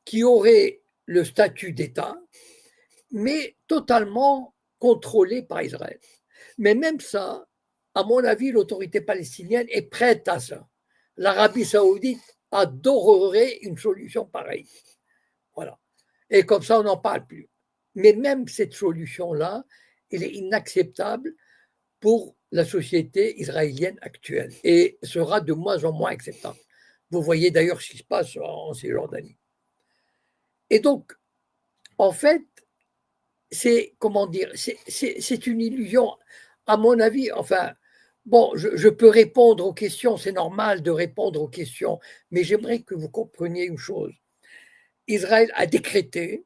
qui aurait le statut d'État, mais totalement contrôlé par Israël. Mais même ça, à mon avis, l'autorité palestinienne est prête à ça. L'Arabie saoudite adorerait une solution pareille. Voilà. Et comme ça, on n'en parle plus. Mais même cette solution-là, elle est inacceptable pour la société israélienne actuelle et sera de moins en moins acceptable. Vous voyez d'ailleurs ce qui se passe en Cisjordanie. Et donc, en fait, c'est, comment dire, c'est une illusion, à mon avis, enfin, bon, je peux répondre aux questions, c'est normal de répondre aux questions, mais j'aimerais que vous compreniez une chose. Israël a décrété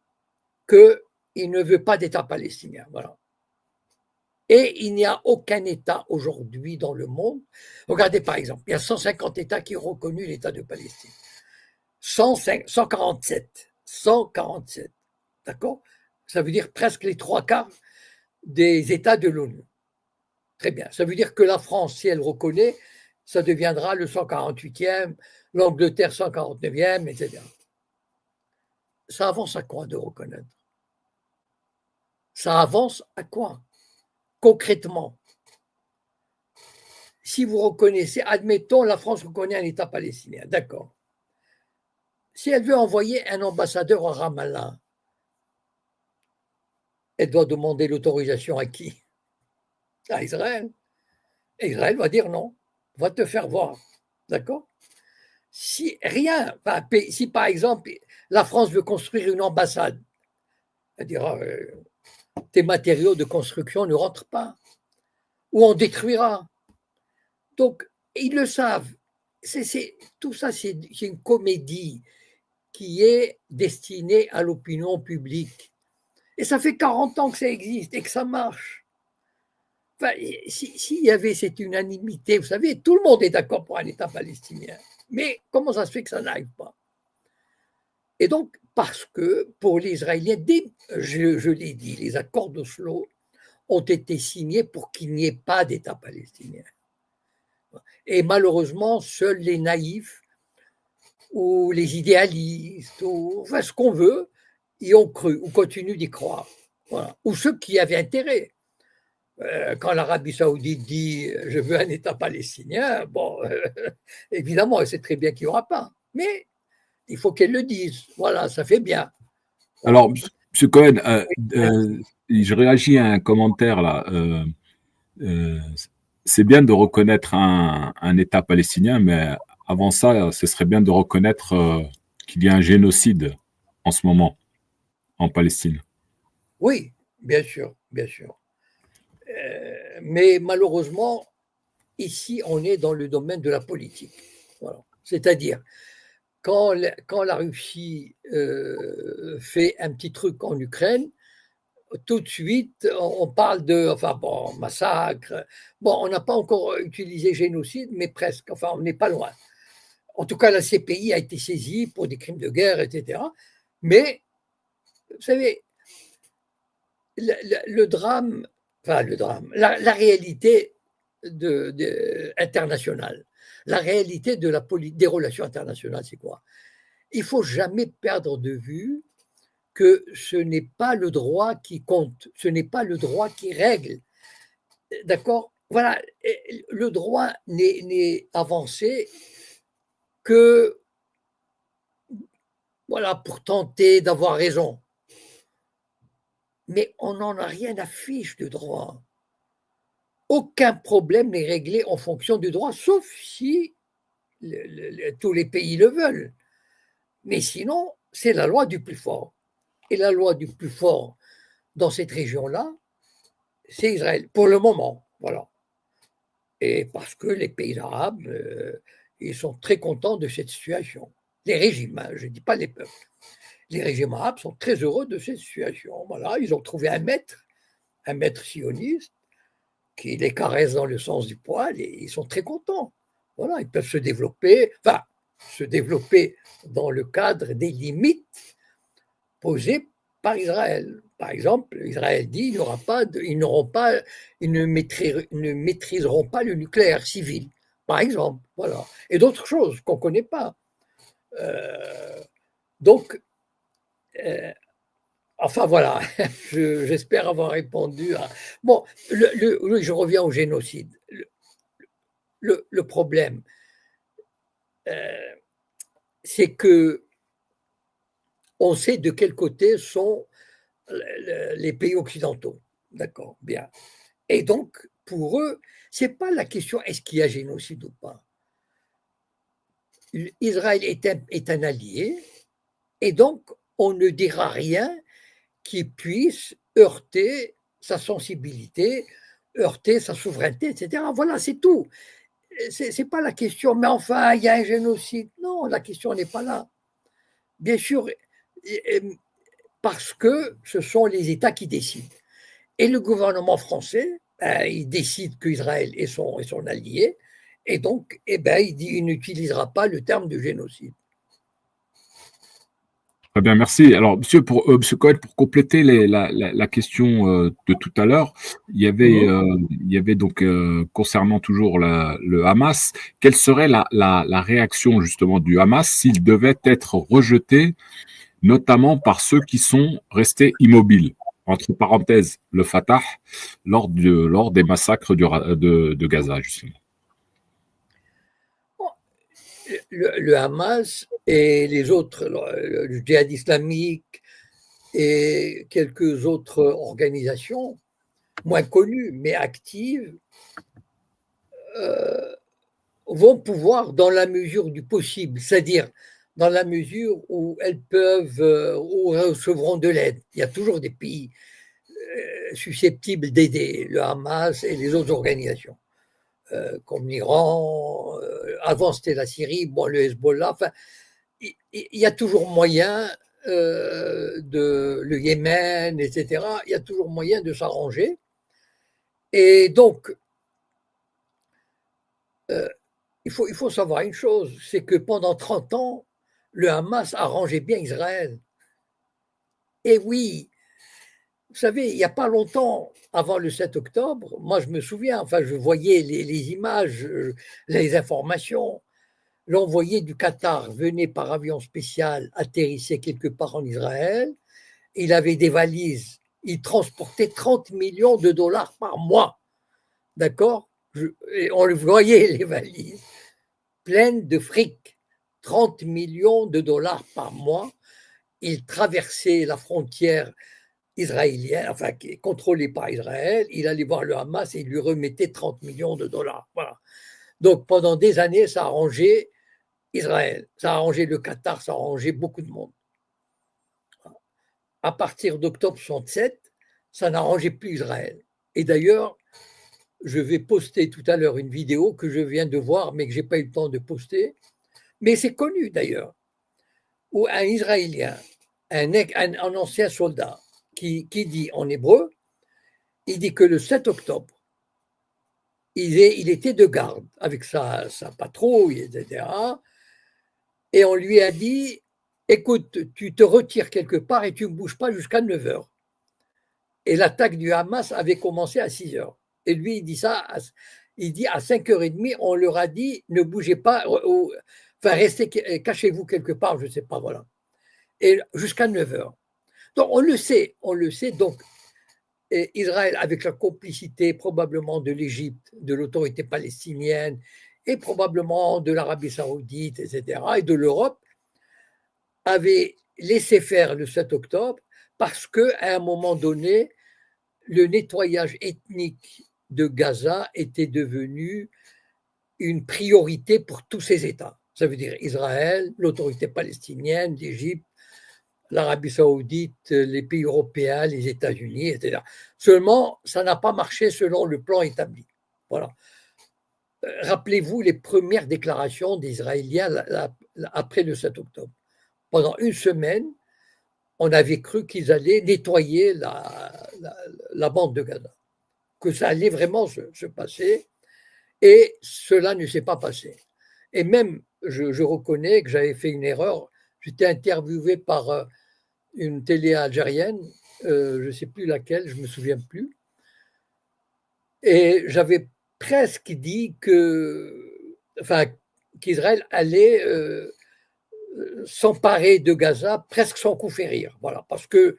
qu'il ne veut pas d'État palestinien, voilà. Et il n'y a aucun État aujourd'hui dans le monde. Regardez par exemple, il y a 150 États qui ont reconnu l'État de Palestine. 147. 147. D'accord? Ça veut dire presque les 3/4 des États de l'ONU. Très bien. Ça veut dire que la France, si elle reconnaît, ça deviendra le 148e, l'Angleterre 149e, etc. Ça avance à quoi de reconnaître? Ça avance à quoi? Concrètement, si vous reconnaissez, admettons, la France reconnaît un État palestinien, d'accord. Si elle veut envoyer un ambassadeur à Ramallah, elle doit demander l'autorisation à qui? À Israël. Et Israël va dire non, va te faire voir, d'accord. Si rien, si par exemple la France veut construire une ambassade, elle dira tes matériaux de construction ne rentrent pas, ou on détruira. Donc, ils le savent. Tout ça, c'est une comédie qui est destinée à l'opinion publique. Et ça fait 40 ans que ça existe et que ça marche. Enfin, s'il y avait cette unanimité, vous savez, tout le monde est d'accord pour un État palestinien. Mais comment ça se fait que ça n'arrive pas? Et donc, parce que pour les Israéliens, je l'ai dit, les accords d'Oslo ont été signés pour qu'il n'y ait pas d'État palestinien. Et malheureusement, seuls les naïfs ou les idéalistes, ou enfin ce qu'on veut, y ont cru ou continuent d'y croire. Voilà. Ou ceux qui avaient intérêt. Quand l'Arabie saoudite dit « je veux un État palestinien », bon, évidemment, elle sait très bien qu'il n'y aura pas. Mais il faut qu'elle le dise. Voilà, ça fait bien. Alors, M. Cohen, je réagis à un commentaire là. C'est bien de reconnaître un État palestinien, mais avant ça, ce serait bien de reconnaître qu'il y a un génocide en ce moment en Palestine. Oui, bien sûr, bien sûr. Mais malheureusement, ici, on est dans le domaine de la politique. Voilà. C'est-à-dire, quand la Russie fait un petit truc en Ukraine, tout de suite, on parle de, enfin bon, massacre. Bon, on n'a pas encore utilisé génocide, mais presque. Enfin, on n'est pas loin. En tout cas, la CPI a été saisie pour des crimes de guerre, etc. Mais, vous savez, le drame, enfin le drame, la réalité internationale, la réalité des relations internationales, c'est quoi? Il ne faut jamais perdre de vue que ce n'est pas le droit qui compte, ce n'est pas le droit qui règle. D'accord? Voilà, le droit n'est avancé que voilà, pour tenter d'avoir raison. Mais on n'en a rien à fiche de droit. Aucun problème n'est réglé en fonction du droit, sauf si tous les pays le veulent. Mais sinon, c'est la loi du plus fort. Et la loi du plus fort dans cette région-là, c'est Israël, pour le moment. Voilà. Et parce que les pays arabes, ils sont très contents de cette situation. Les régimes, hein, je ne dis pas les peuples. Les régimes arabes sont très heureux de cette situation. Voilà, ils ont trouvé un maître sioniste, qui les caresse dans le sens du poil et ils sont très contents. Voilà, ils peuvent se développer dans le cadre des limites posées par Israël. Par exemple, Israël dit ils ne maîtriseront pas le nucléaire civil, par exemple, voilà, et d'autres choses qu'on ne connaît pas. Donc, enfin voilà, j'espère avoir répondu à. Bon, je reviens au génocide. Le problème, c'est que on sait de quel côté sont les pays occidentaux. D'accord, bien. Et donc, pour eux, ce n'est pas la question est-ce qu'il y a génocide ou pas. Israël est un allié, et donc on ne dira rien qui puisse heurter sa sensibilité, heurter sa souveraineté, etc. Voilà, c'est tout. C'est pas la question, mais enfin, il y a un génocide. Non, la question n'est pas là. Bien sûr, parce que ce sont les États qui décident. Et le gouvernement français, il décide qu'Israël est son allié, et donc, il dit qu'il n'utilisera pas le terme de génocide. Très bien, merci. Alors, monsieur Cohen, pour compléter la question de tout à l'heure, il y avait donc concernant toujours le Hamas, quelle serait la réaction justement du Hamas s'il devait être rejeté, notamment par ceux qui sont restés immobiles, entre parenthèses le Fatah, lors des massacres de Gaza, justement. Le Hamas et les autres, le djihad islamique et quelques autres organisations moins connues mais actives vont pouvoir, dans la mesure du possible, c'est-à-dire dans la mesure où elles peuvent ou recevront de l'aide. Il y a toujours des pays susceptibles d'aider le Hamas et les autres organisations. Comme l'Iran, avant c'était la Syrie, bon, le Hezbollah, enfin, il y a toujours moyen, le Yémen, etc., il y a toujours moyen de s'arranger. Et donc, il faut savoir une chose, c'est que pendant 30 ans, le Hamas arrangeait bien Israël. Et oui, vous savez, il n'y a pas longtemps, avant le 7 octobre, moi je me souviens, enfin je voyais les images, les informations, l'envoyé du Qatar venait par avion spécial, atterrissait quelque part en Israël, il avait des valises, il transportait 30 millions de dollars par mois, d'accord? Et on le voyait, les valises, pleines de fric, 30 millions de dollars par mois, il traversait la frontière israélien, enfin qui est contrôlé par Israël, il allait voir le Hamas et il lui remettait 30 millions de dollars. Voilà. Donc pendant des années, ça a arrangé Israël, ça a arrangé le Qatar, ça a arrangé beaucoup de monde. À partir d'octobre 67, ça n'arrangeait plus Israël. Et d'ailleurs, je vais poster tout à l'heure une vidéo que je viens de voir, mais que je n'ai pas eu le temps de poster, mais c'est connu d'ailleurs, où un Israélien, un ancien soldat, qui dit en hébreu, il dit que le 7 octobre, il était de garde avec sa patrouille, etc. Et on lui a dit, écoute, tu te retires quelque part et tu ne bouges pas jusqu'à 9 heures. Et l'attaque du Hamas avait commencé à 6 heures. Et lui, il dit ça, il dit à 5h30, on leur a dit, ne bougez pas, enfin, restez, cachez-vous quelque part, je ne sais pas, voilà. Et jusqu'à 9 heures. Donc, on le sait. Donc, Israël, avec la complicité probablement de l'Égypte, de l'autorité palestinienne et probablement de l'Arabie saoudite, etc., et de l'Europe, avait laissé faire le 7 octobre parce qu'à un moment donné, le nettoyage ethnique de Gaza était devenu une priorité pour tous ces États. Ça veut dire Israël, l'autorité palestinienne, l'Égypte, l'Arabie saoudite, les pays européens, les États-Unis, etc. Seulement, ça n'a pas marché selon le plan établi. Voilà. Rappelez-vous les premières déclarations des Israéliens après le 7 octobre. Pendant une semaine, on avait cru qu'ils allaient nettoyer la bande de Gaza, que ça allait vraiment se passer, et cela ne s'est pas passé. Et même, je reconnais que j'avais fait une erreur. J'étais interviewé par une télé algérienne, je ne sais plus laquelle, je ne me souviens plus, et j'avais presque dit qu'Israël allait s'emparer de Gaza presque sans coup férir. Voilà, parce que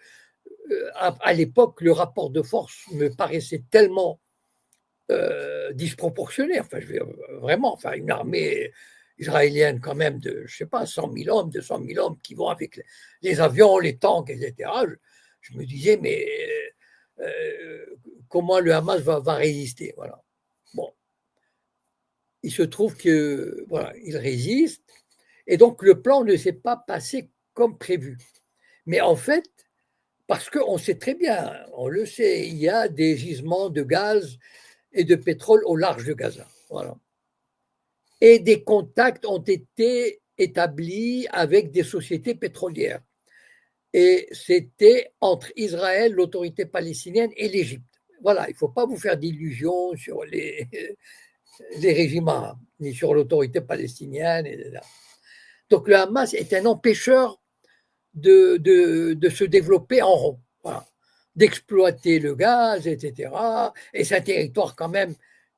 à l'époque, le rapport de force me paraissait tellement disproportionné. Enfin, vraiment, une armée israélienne quand même de, je sais pas, 100 000 hommes, 200 000 hommes qui vont avec les avions, les tanks, etc. Je me disais, mais comment le Hamas va résister? Voilà. Bon, il se trouve que voilà, il résiste, et donc le plan ne s'est pas passé comme prévu. Mais en fait, parce qu'on sait très bien, on le sait, il y a des gisements de gaz et de pétrole au large de Gaza. Voilà. Et des contacts ont été établis avec des sociétés pétrolières. Et c'était entre Israël, l'autorité palestinienne et l'Égypte. Voilà, il ne faut pas vous faire d'illusions sur les régimes arabes, ni sur l'autorité palestinienne, etc. Donc le Hamas est un empêcheur de se développer en rond, voilà, d'exploiter le gaz, etc. Et c'est un territoire quand même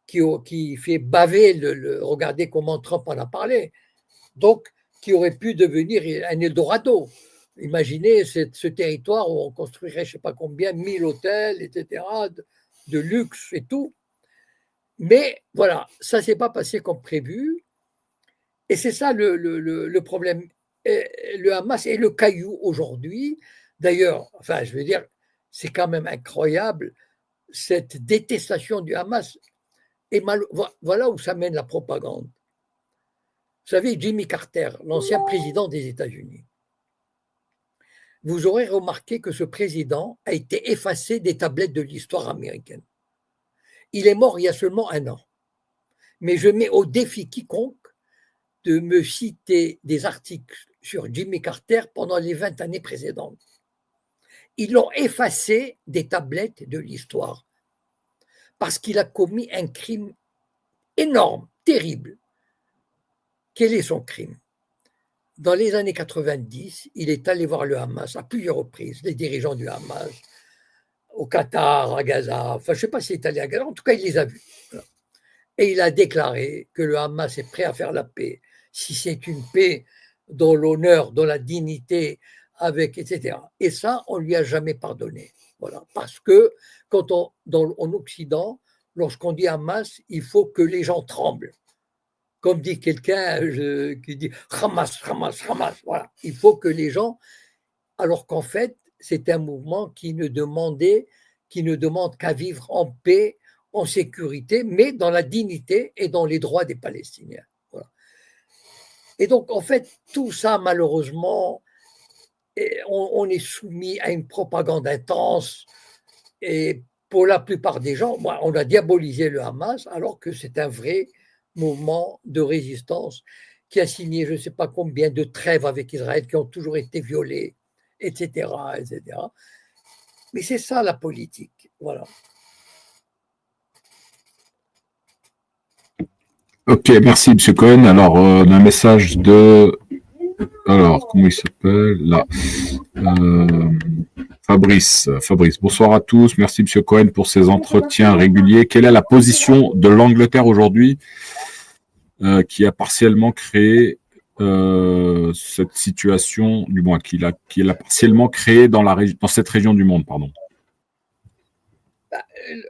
qui fait baver regardez comment Trump en a parlé, donc qui aurait pu devenir un Eldorado. Imaginez ce territoire où on construirait je ne sais pas combien, 1000 hôtels, etc., de luxe et tout. Mais voilà, ça ne s'est pas passé comme prévu. Et c'est ça le problème. Le Hamas est le caillou aujourd'hui. D'ailleurs, je veux dire, c'est quand même incroyable, cette détestation du Hamas. Et voilà où ça mène la propagande. Vous savez, Jimmy Carter, l'ancien président des États-Unis, vous aurez remarqué que ce président a été effacé des tablettes de l'histoire américaine. Il est mort il y a seulement 1 an. Mais je mets au défi quiconque de me citer des articles sur Jimmy Carter pendant les 20 années précédentes. Ils l'ont effacé des tablettes de l'histoire parce qu'il a commis un crime énorme, terrible. Quel est son crime? Dans les années 90, il est allé voir le Hamas à plusieurs reprises, les dirigeants du Hamas, au Qatar, à Gaza, je ne sais pas s'il est allé à Gaza, en tout cas il les a vus. Et il a déclaré que le Hamas est prêt à faire la paix, si c'est une paix dans l'honneur, dans la dignité, etc. Et ça, on ne lui a jamais pardonné. Voilà. Parce que en Occident, lorsqu'on dit Hamas, il faut que les gens tremblent. Comme dit quelqu'un qui dit Hamas, Hamas, Hamas. Voilà. Il faut que les gens, alors qu'en fait, c'est un mouvement qui ne demande qu'à vivre en paix, en sécurité, mais dans la dignité et dans les droits des Palestiniens. Voilà. Et donc, en fait, tout ça, malheureusement, on est soumis à une propagande intense. Et pour la plupart des gens, on a diabolisé le Hamas, alors que c'est un vrai mouvement de résistance qui a signé je ne sais pas combien de trêves avec Israël qui ont toujours été violées, etc., etc. Mais c'est ça la politique. Voilà. Ok, merci M. Cohen. Alors, on a un message de... Alors, comment il s'appelle là Fabrice, bonsoir à tous. Merci M. Cohen pour ces entretiens réguliers. Quelle est la position de l'Angleterre aujourd'hui qui a partiellement créé cette situation, du moins qui l'a partiellement créée dans cette région du monde, pardon.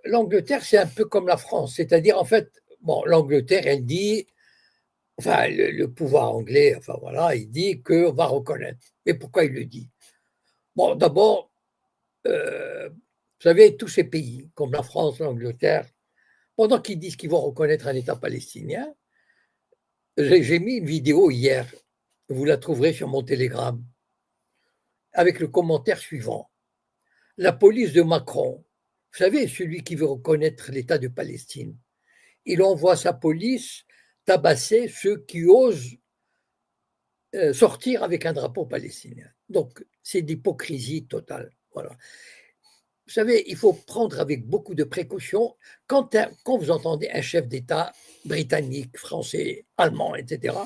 L'Angleterre, c'est un peu comme la France, c'est-à-dire en fait, l'Angleterre, elle dit, le pouvoir anglais, il dit qu'on va reconnaître. Mais pourquoi il le dit? D'abord, vous savez, tous ces pays, comme la France, l'Angleterre, pendant qu'ils disent qu'ils vont reconnaître un État palestinien, j'ai mis une vidéo hier, vous la trouverez sur mon Telegram, avec le commentaire suivant. La police de Macron, vous savez, celui qui veut reconnaître l'État de Palestine, il envoie sa police tabasser ceux qui osent sortir avec un drapeau palestinien. Donc, c'est d'hypocrisie totale. Voilà. Vous savez, il faut prendre avec beaucoup de précautions quand vous entendez un chef d'État britannique, français, allemand, etc.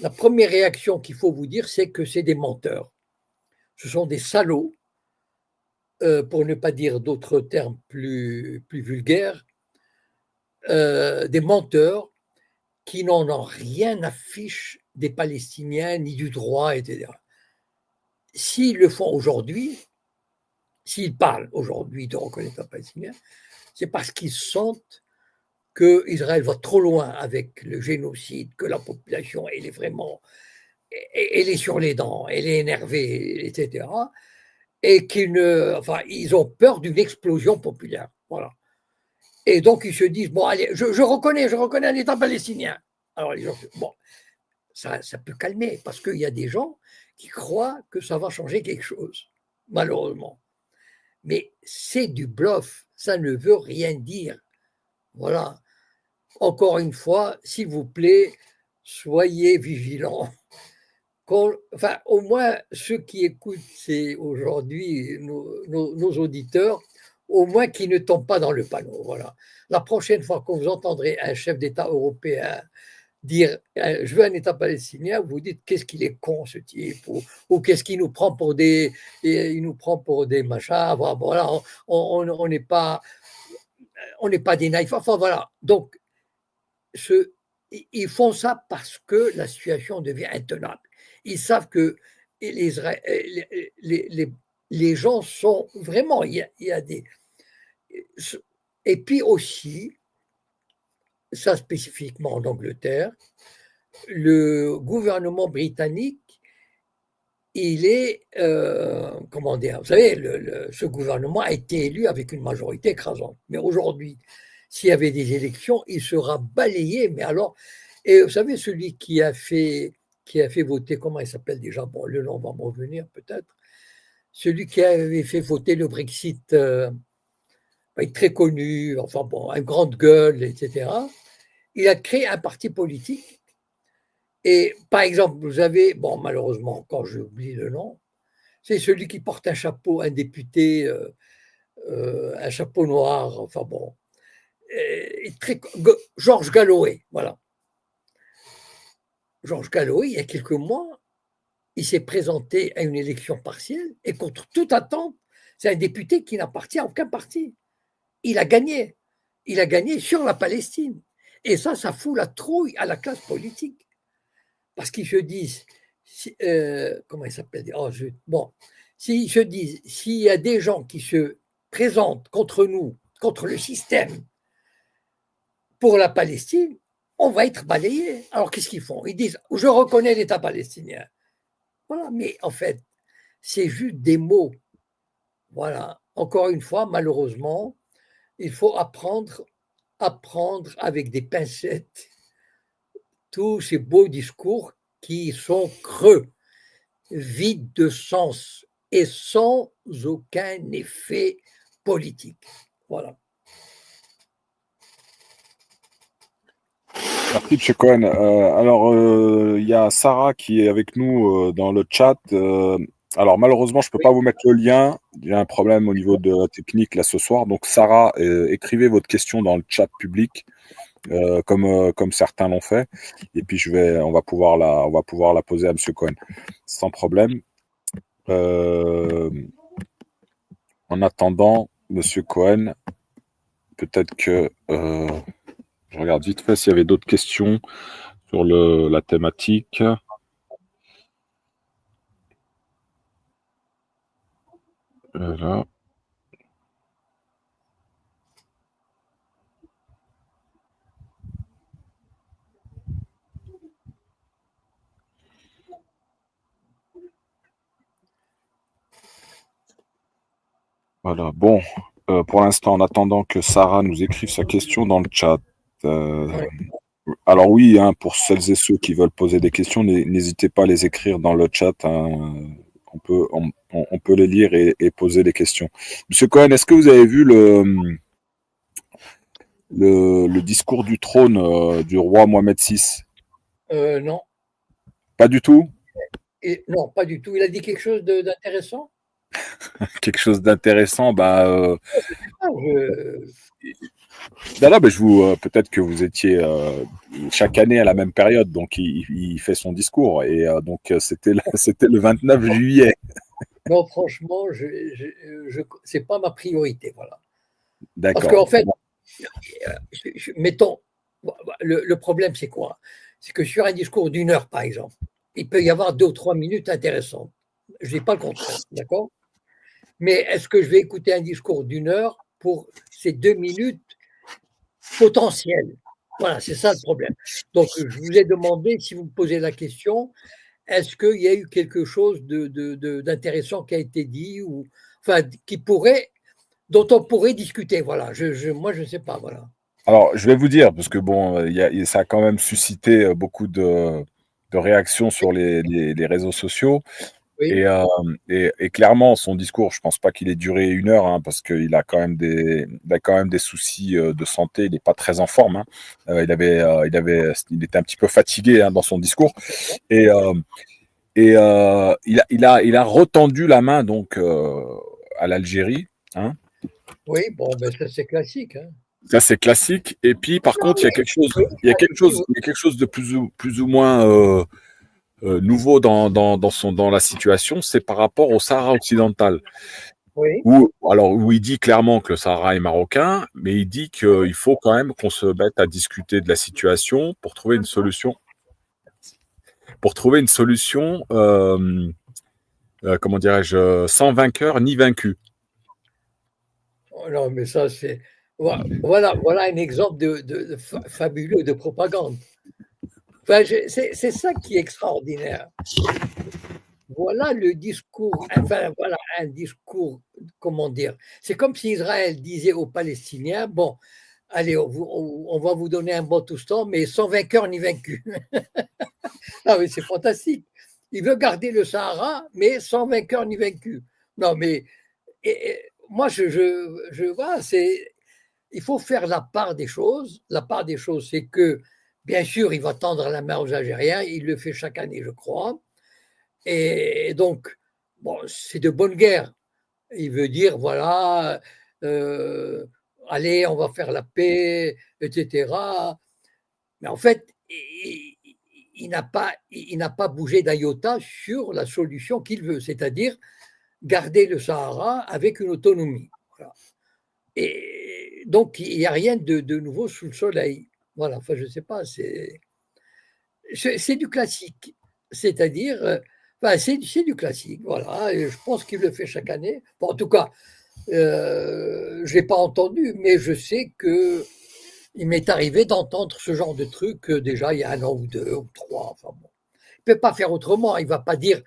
La première réaction qu'il faut vous dire, c'est que c'est des menteurs. Ce sont des salauds, pour ne pas dire d'autres termes plus vulgaires, des menteurs qui n'en ont rien à fiche des Palestiniens ni du droit, etc. S'ils le font aujourd'hui, s'ils parlent aujourd'hui de reconnaître un Palestinien, c'est parce qu'ils sentent qu'Israël va trop loin avec le génocide, que la population, elle est vraiment, elle est sur les dents, elle est énervée, etc. Et ils ont peur d'une explosion populaire. Voilà. Et donc, ils se disent, bon, allez, je reconnais un État palestinien. Alors, les gens, bon, ça peut calmer, parce qu'il y a des gens qui croient que ça va changer quelque chose, malheureusement. Mais c'est du bluff, ça ne veut rien dire. Voilà. Encore une fois, s'il vous plaît, soyez vigilants. Au moins, ceux qui écoutent aujourd'hui nos auditeurs, au moins qu'ils ne tombent pas dans le panneau. Voilà. La prochaine fois que vous entendrez un chef d'État européen dire je veux un État palestinien, vous dites qu'est-ce qu'il est con ce type, ou qu'est-ce qu'il nous prend pour des machins. Voilà, on n'est pas des naïfs. Enfin voilà. Donc ils font ça parce que la situation devient intenable. Ils savent que les gens sont vraiment, il y a des. Et puis aussi, ça spécifiquement en Angleterre, le gouvernement britannique, il est, comment dire, vous savez, ce gouvernement a été élu avec une majorité écrasante. Mais aujourd'hui, s'il y avait des élections, il sera balayé. Mais alors, et vous savez, celui qui a fait voter, comment il s'appelle déjà? Bon, le nom va me revenir peut-être. Celui qui avait fait voter le Brexit, très connu, enfin bon, une grande gueule, etc. Il a créé un parti politique. Et par exemple, vous avez, bon, malheureusement, quand j'oublie le nom, c'est celui qui porte un chapeau, un député, un chapeau noir, enfin bon, Georges Galloway, voilà. Georges Galloway, il y a quelques mois, il s'est présenté à une élection partielle et contre toute attente, c'est un député qui n'appartient à aucun parti. Il a gagné. Il a gagné sur la Palestine. Et ça fout la trouille à la classe politique. Parce qu'ils se disent, comment il s'appelle? Bon, s'ils se disent, s'il y a des gens qui se présentent contre nous, contre le système, pour la Palestine, on va être balayés. Alors qu'est-ce qu'ils font? Ils disent, je reconnais l'État palestinien. Voilà, mais en fait, c'est juste des mots. Voilà. Encore une fois, malheureusement, il faut apprendre avec des pincettes tous ces beaux discours qui sont creux, vides de sens et sans aucun effet politique. Voilà. Merci, M. Cohen. Alors, il y a Sarah qui est avec nous dans le chat. Alors, malheureusement, je ne peux pas vous mettre le lien. Il y a un problème au niveau de la technique là ce soir. Donc, Sarah, écrivez votre question dans le chat public, comme certains l'ont fait. Et puis, on va pouvoir la poser à M. Cohen sans problème. En attendant, M. Cohen, peut-être que je regarde vite fait s'il y avait d'autres questions sur la thématique. Là. Voilà. Bon, pour l'instant, en attendant que Sarah nous écrive sa question dans le chat. Ouais. Alors oui, hein, pour celles et ceux qui veulent poser des questions, n'hésitez pas à les écrire dans le chat, hein. On peut les lire et poser des questions. Monsieur Cohen, est-ce que vous avez vu le discours du trône du roi Mohamed VI? Non. Pas du tout? Non, pas du tout. Il a dit quelque chose d'intéressant? Quelque chose d'intéressant, bah, Ah, je- là, bah, peut-être que vous étiez chaque année à la même période, donc il fait son discours, et donc c'était le 29 juillet. Non, franchement, c'est pas ma priorité, voilà. Parce D'accord. qu'en fait, mettons, le problème, c'est quoi? C'est que sur un discours d'une heure, par exemple, il peut y avoir 2 ou 3 minutes intéressantes. Je dis pas le contraire, d'accord? Mais est-ce que je vais écouter un discours d'une heure pour ces 2 minutes potentielles? Voilà, c'est ça le problème. Donc, je vous ai demandé, si vous me posez la question, est-ce qu'il y a eu quelque chose d'intéressant qui a été dit ou enfin dont on pourrait discuter? Voilà, moi je ne sais pas, voilà. Alors, je vais vous dire, parce que bon, ça a quand même suscité beaucoup de réactions sur les réseaux sociaux. Oui, Et clairement, son discours, je pense pas qu'il ait duré 1 heure, hein, parce qu'il a quand même il a quand même des soucis de santé. Il n'est pas très en forme, hein. Il était un petit peu fatigué, hein, dans son discours. Et, il a retendu la main donc à l'Algérie, hein. oui, bon, ben ça c'est classique, hein. Ça, c'est classique. Et puis, par Non, contre, mais oui, oui, il y a quelque chose de plus ou moins nouveau dans la situation, c'est par rapport au Sahara occidental. oui. Où il dit clairement que le Sahara est marocain, mais il dit qu'il faut quand même qu'on se mette à discuter de la situation pour trouver une solution. Pour trouver une solution, comment dirais-je, sans vainqueur ni vaincu. Oh, non, mais ça c'est voilà un exemple de fabuleux de propagande. Enfin, c'est ça qui est extraordinaire. Voilà le discours, enfin voilà un discours, comment dire? C'est comme si Israël disait aux Palestiniens: «Bon, allez, on va vous donner un bon tout-temps, mais sans vainqueur ni vaincu.» Ah oui, c'est fantastique. Il veut garder le Sahara, mais sans vainqueur ni vaincu. Non, mais moi, je vois, il faut faire la part des choses. La part des choses, c'est que, bien sûr, il va tendre la main aux Algériens. Il le fait chaque année, je crois. Et donc, bon, c'est de bonne guerre. Il veut dire, voilà, euh, allez, on va faire la paix, etc. Mais en fait, il n'a pas bougé d'un iota sur la solution qu'il veut, c'est-à-dire garder le Sahara avec une autonomie. Voilà. Et donc, il n'y a rien de nouveau sous le soleil. Voilà, enfin, je ne sais pas, c'est du classique. C'est-à-dire, enfin, c'est du classique, voilà. Et je pense qu'il le fait chaque année. Bon, en tout cas, je ne l'ai pas entendu, mais je sais que il m'est arrivé d'entendre ce genre de truc déjà il y a 1 an ou 2 ou 3. Enfin bon. Il ne peut pas faire autrement. Il ne va pas dire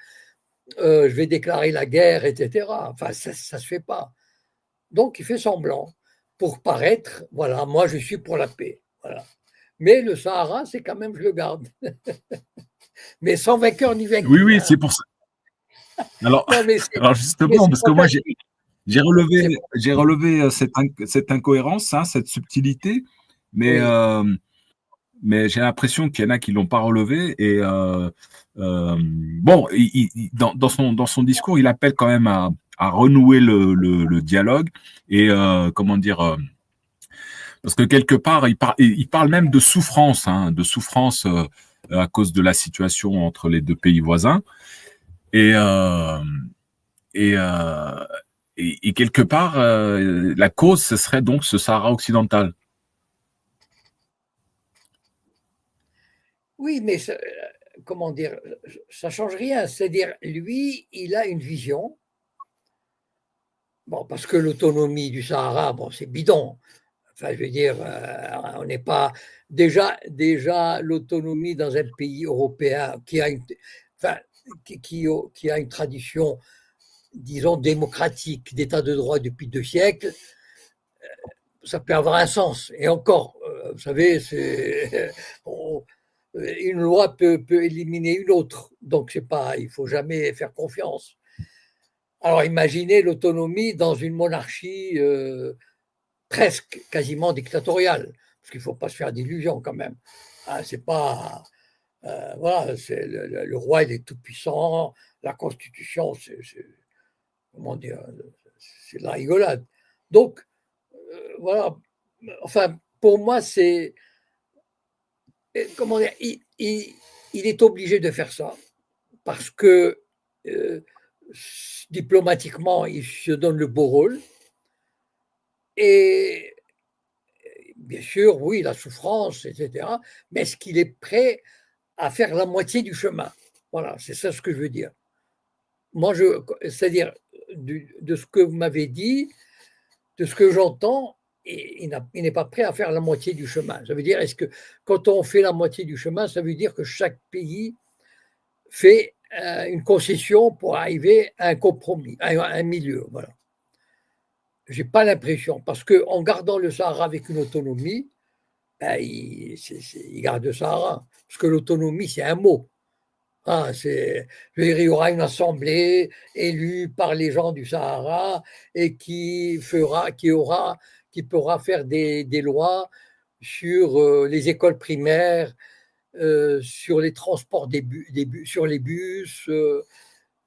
je vais déclarer la guerre, etc. Enfin, ça ne se fait pas. Donc, il fait semblant pour paraître, voilà, moi je suis pour la paix. Voilà. Mais le Sahara, c'est quand même, je le garde. Mais sans vainqueur ni Oui, vaincu, oui, hein. c'est pour ça. Alors, Non, alors mais justement, c'est parce que moi, fantastique. j'ai relevé cette incohérence, hein, cette subtilité, mais, Oui, mais j'ai l'impression qu'il y en a qui l'ont pas relevé. Et bon, dans son discours, il appelle quand même à renouer le dialogue et comment dire, parce que quelque part, il parle même de souffrance, hein, de souffrance à cause de la situation entre les deux pays voisins. Et et, euh, et quelque part, la cause, ce serait donc ce Sahara occidental. oui, mais comment dire, ça ne change rien. C'est-à-dire, lui, il a une vision. Bon, parce que l'autonomie du Sahara, bon, c'est bidon. Enfin, je veux dire, on n'est pas. Déjà l'autonomie dans un pays européen qui a une, enfin, qui a une tradition disons, démocratique, d'état de droit depuis 2 siècles, ça peut avoir un sens. Et encore, vous savez, une loi peut éliminer une autre. Donc, c'est pas, il faut jamais faire confiance. Alors, imaginez l'autonomie dans une monarchie presque quasiment dictatoriale, parce qu'il ne faut pas se faire d'illusions quand même. Hein, c'est pas, voilà, c'est le roi, il est tout puissant. La Constitution, comment dire, c'est de la rigolade. Donc, voilà. Enfin, pour moi, c'est, comment dire, il est obligé de faire ça parce que diplomatiquement, il se donne le beau rôle. Et bien sûr, oui, la souffrance, etc. Mais est-ce qu'il est prêt à faire la moitié du chemin? Voilà, c'est ça ce que je veux dire. Moi, c'est-à-dire, de ce que vous m'avez dit, de ce que j'entends, il n'est pas prêt à faire la moitié du chemin. Ça veut dire, est-ce que quand on fait la moitié du chemin, ça veut dire que chaque pays fait une concession pour arriver à un compromis, à un milieu. Voilà. Je n'ai pas l'impression, parce qu'en gardant le Sahara avec une autonomie, ben, il garde le Sahara. Parce que l'autonomie, c'est un mot. Ah, je veux dire, il y aura une assemblée élue par les gens du Sahara et qui pourra faire des lois sur les écoles primaires, sur les transports sur les bus,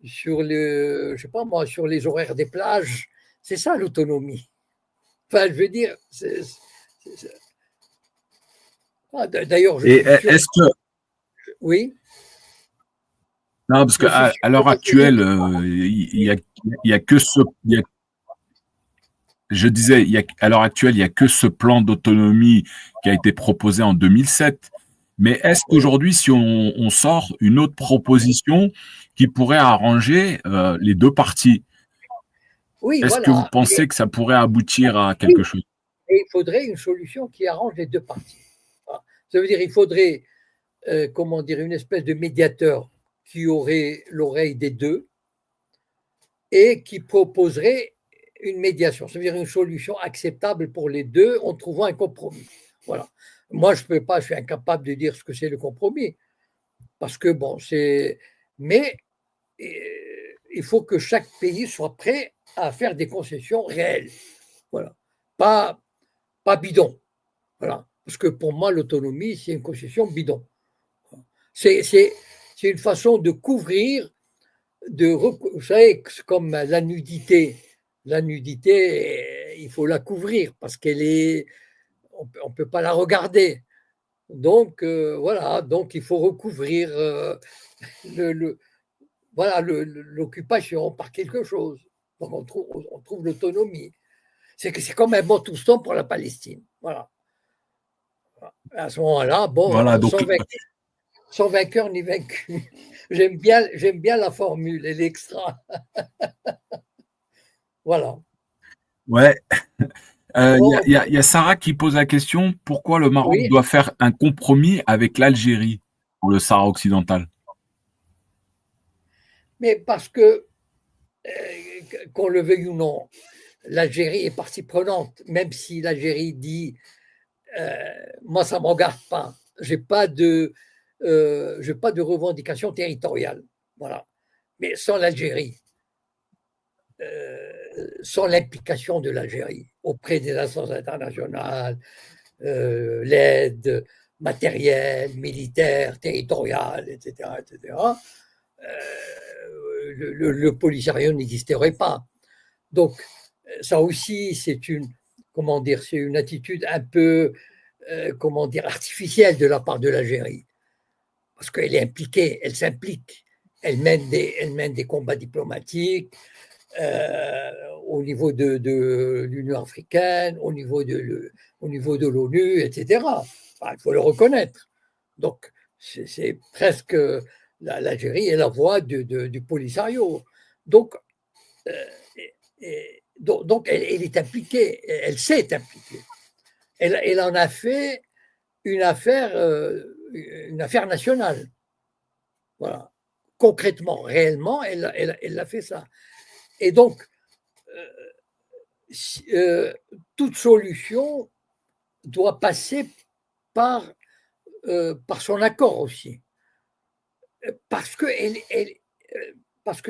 sur je sais pas moi, sur les horaires des plages. C'est ça l'autonomie. Enfin, je veux dire, d'ailleurs, je suis sûr. Est-ce que Oui. non, parce qu'à l'heure actuelle, il y a que je disais, à l'heure actuelle, il n'y a que ce plan d'autonomie qui a été proposé en 2007. Mais est-ce qu'aujourd'hui, si on sort une autre proposition qui pourrait arranger les deux parties, oui, est-ce voilà. que vous pensez que ça pourrait aboutir à quelque chose? Et il faudrait une solution qui arrange les deux parties. Ça veut dire qu'il faudrait, comment dire, une espèce de médiateur qui aurait l'oreille des deux et qui proposerait une médiation, ça veut dire une solution acceptable pour les deux en trouvant un compromis. Voilà. Moi, je peux pas, je suis incapable de dire ce que c'est le compromis, parce que bon, mais il faut que chaque pays soit prêt à faire des concessions réelles. Voilà. Pas bidon. Voilà. Parce que pour moi, l'autonomie, c'est une concession bidon. C'est une façon de couvrir, vous savez, comme la nudité. La nudité, il faut la couvrir parce on ne peut pas la regarder. Donc, voilà, donc il faut recouvrir l'occupation par quelque chose. Donc, on trouve l'autonomie. C'est comme un bon touston pour la Palestine. Voilà. À ce moment-là, bon, voilà, donc, sans vainqueur ni vaincu. J'aime bien la formule, elle est extra. Voilà. Ouais. Y a Sarah qui pose la question, pourquoi le Maroc doit faire un compromis avec l'Algérie pour le Sahara occidental? Mais parce que, qu'on le veuille ou non, l'Algérie est partie prenante, même si l'Algérie dit moi, ça ne me regarde pas, je n'ai pas de revendication territoriale. Voilà. Mais sans l'Algérie, sans l'implication de l'Algérie auprès des instances internationales, l'aide matérielle, militaire, territoriale, etc., le Polisario n'existerait pas. Donc, ça aussi, c'est une attitude un peu, artificielle de la part de l'Algérie. Parce qu'elle est impliquée, elle s'implique, elle mène des combats diplomatiques au niveau de l'Union africaine, au niveau de l'ONU, etc. Enfin, il faut le reconnaître. Donc, c'est presque l'Algérie est la voix du Polisario. Donc, donc elle est impliquée, elle s'est impliquée. Elle en a fait une affaire nationale. Voilà. Concrètement, réellement, elle a fait ça. Et donc, toute solution doit passer par son accord aussi. Parce que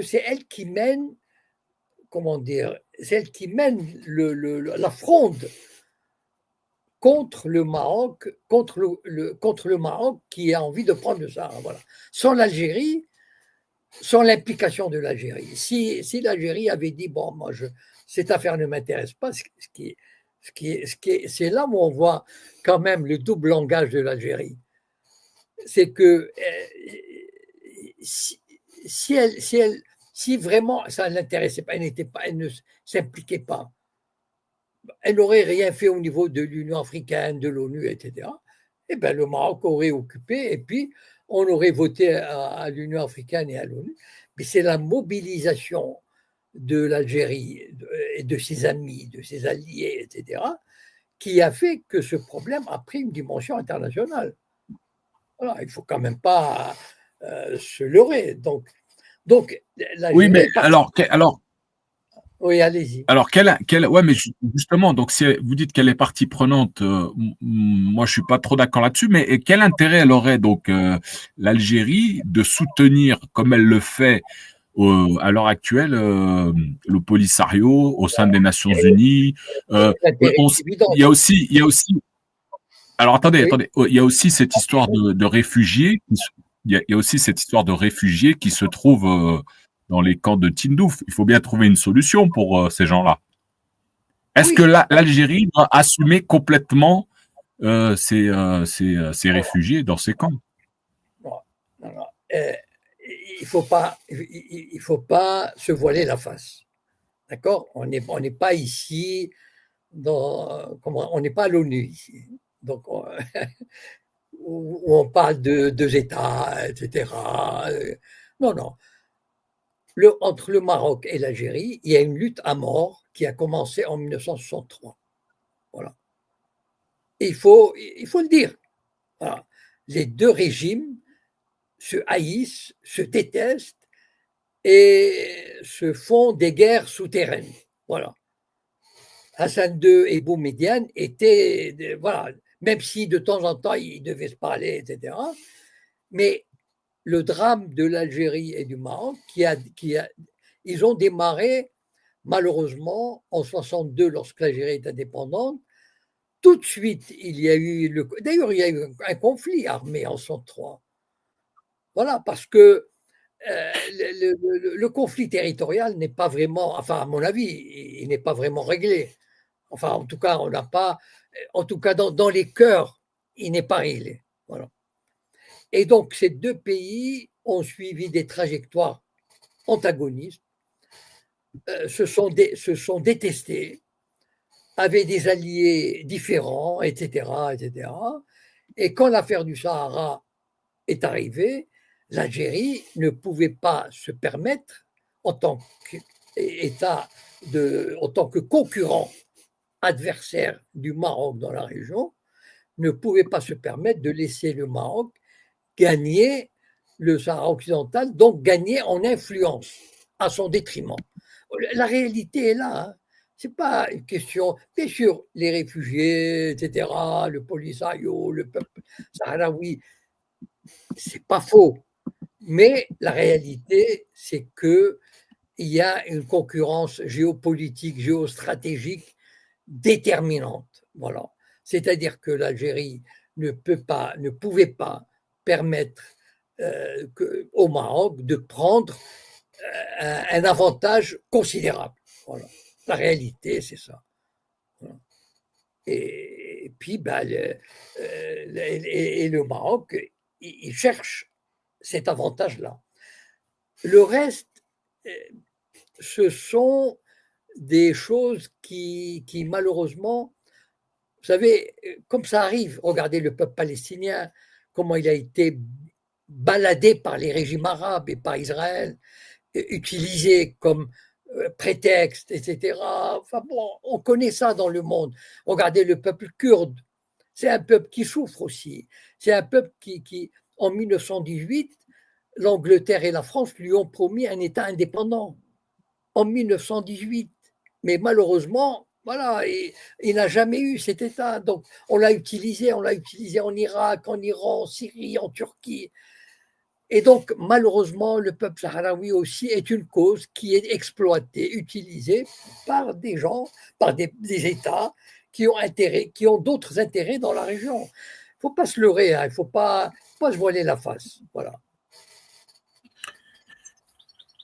c'est elle qui mène, comment dire, c'est elle qui mène la fronde contre le Maroc, contre le Maroc qui a envie de prendre le Sahara. Voilà. Sans l'Algérie, sans l'implication de l'Algérie. Si l'Algérie avait dit bon, moi cette affaire ne m'intéresse pas, c'est là où on voit quand même le double langage de l'Algérie. C'est que si vraiment ça ne l'intéressait pas, elle ne s'impliquait pas, elle n'aurait rien fait au niveau de l'Union africaine, de l'ONU, etc. Et bien le Maroc aurait occupé et puis on aurait voté à l'Union africaine et à l'ONU. Mais c'est la mobilisation de l'Algérie et de ses amis, de ses alliés, etc., qui a fait que ce problème a pris une dimension internationale. Voilà, il ne faut quand même pas se leurrer. Donc oui, mais alors, oui, allez-y. Alors, ouais, mais justement, donc si vous dites qu'elle est partie prenante, moi je suis pas trop d'accord là-dessus, mais quel intérêt elle aurait donc l'Algérie de soutenir, comme elle le fait à l'heure actuelle, le Polisario au sein des Nations Unies. Il y a aussi. Alors attendez, il y a aussi cette histoire de réfugiés. Il y a aussi cette histoire de réfugiés qui se trouvent dans les camps de Tindouf. Il faut bien trouver une solution pour ces gens-là. Est-ce que l'Algérie doit assumer complètement ces réfugiés dans ces camps? Non. Il faut pas se voiler la face. D'accord? On n'est pas ici on n'est pas à l'ONU ici. Donc, où on parle de deux États, etc. Non. Entre le Maroc et l'Algérie, il y a une lutte à mort qui a commencé en 1963. Voilà. Et il faut le dire. Voilà. Les deux régimes se haïssent, se détestent et se font des guerres souterraines. Voilà. Hassan II et Boumedienne étaient, voilà, même si de temps en temps ils devaient se parler, etc. Mais le drame de l'Algérie et du Maroc, ils ont démarré malheureusement en 62 lorsque l'Algérie est indépendante. Tout de suite, il y a eu un conflit armé en 63. Voilà, parce que le conflit territorial n'est pas vraiment, enfin à mon avis, il n'est pas vraiment réglé. Enfin, en tout cas, on n'a pas, en tout cas dans les cœurs, il n'est pas réglé. Voilà. Et donc, ces deux pays ont suivi des trajectoires antagonistes, se sont détestés, avaient des alliés différents, etc., etc. Et quand l'affaire du Sahara est arrivée, l'Algérie ne pouvait pas se permettre, en tant qu'État, en tant que concurrent adversaire du Maroc dans la région, ne pouvait pas se permettre de laisser le Maroc gagner le Sahara occidental, donc gagner en influence à son détriment. La réalité est là. Hein. Ce n'est pas une question. Bien sûr, les réfugiés, etc., le Polisario, le peuple sahraoui, c'est pas faux. Mais la réalité, c'est qu'il y a une concurrence géopolitique, géostratégique déterminante. Voilà. C'est-à-dire que l'Algérie ne pouvait pas permettre au Maroc de prendre un avantage considérable. Voilà. La réalité, c'est ça. Voilà. Et puis, le Maroc, il cherche cet avantage-là. Le reste, ce sont des choses qui malheureusement, vous savez, comme ça arrive, regardez le peuple palestinien, comment il a été baladé par les régimes arabes et par Israël, utilisé comme prétexte, etc. Enfin bon, on connaît ça dans le monde. Regardez le peuple kurde, c'est un peuple qui souffre aussi. C'est un peuple qui en 1918, l'Angleterre et la France lui ont promis un État indépendant. en 1918. Mais malheureusement, voilà, il n'a jamais eu cet État. Donc, on l'a utilisé en Irak, en Iran, en Syrie, en Turquie. Et donc, malheureusement, le peuple sahraoui aussi est une cause qui est exploitée, utilisée par des gens, par des États qui ont d'autres intérêts dans la région. Il ne faut pas se leurrer, hein, il ne faut pas se voiler la face. Voilà.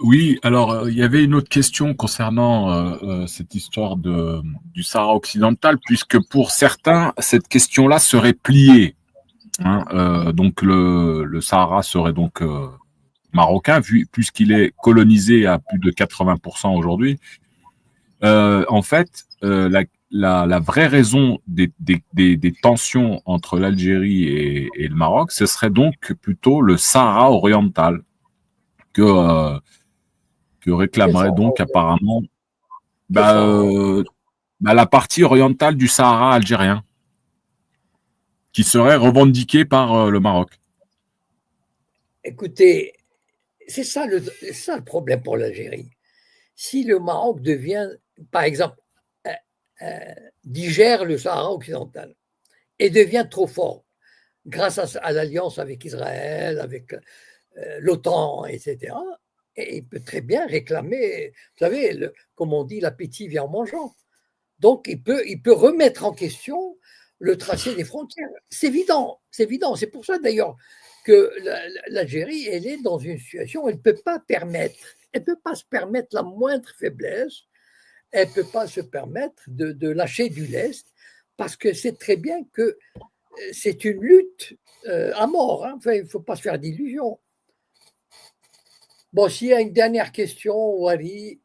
Oui, alors il y avait une autre question concernant cette histoire du Sahara occidental, puisque pour certains, cette question-là serait pliée. Hein, donc le Sahara serait donc marocain, puisqu'il est colonisé à plus de 80% aujourd'hui. En fait, la vraie raison des tensions entre l'Algérie et le Maroc, ce serait donc plutôt le Sahara oriental que réclamerait donc apparemment la partie orientale du Sahara algérien, qui serait revendiquée par le Maroc. Écoutez, c'est ça le problème pour l'Algérie. Si le Maroc devient, par exemple, digère le Sahara occidental et devient trop fort grâce à l'alliance avec Israël, avec l'OTAN, etc., et il peut très bien réclamer, vous savez, comme on dit, l'appétit vient en mangeant. Donc, il peut remettre en question le tracé des frontières. C'est évident, c'est évident. C'est pour ça, d'ailleurs, que l'Algérie, elle est dans une situation où elle ne peut pas se permettre la moindre faiblesse, elle ne peut pas se permettre de lâcher du lest, parce que c'est très bien que c'est une lutte à mort. Hein. Enfin, il ne faut pas se faire d'illusions. Bon, s'il y a une dernière question, Wari.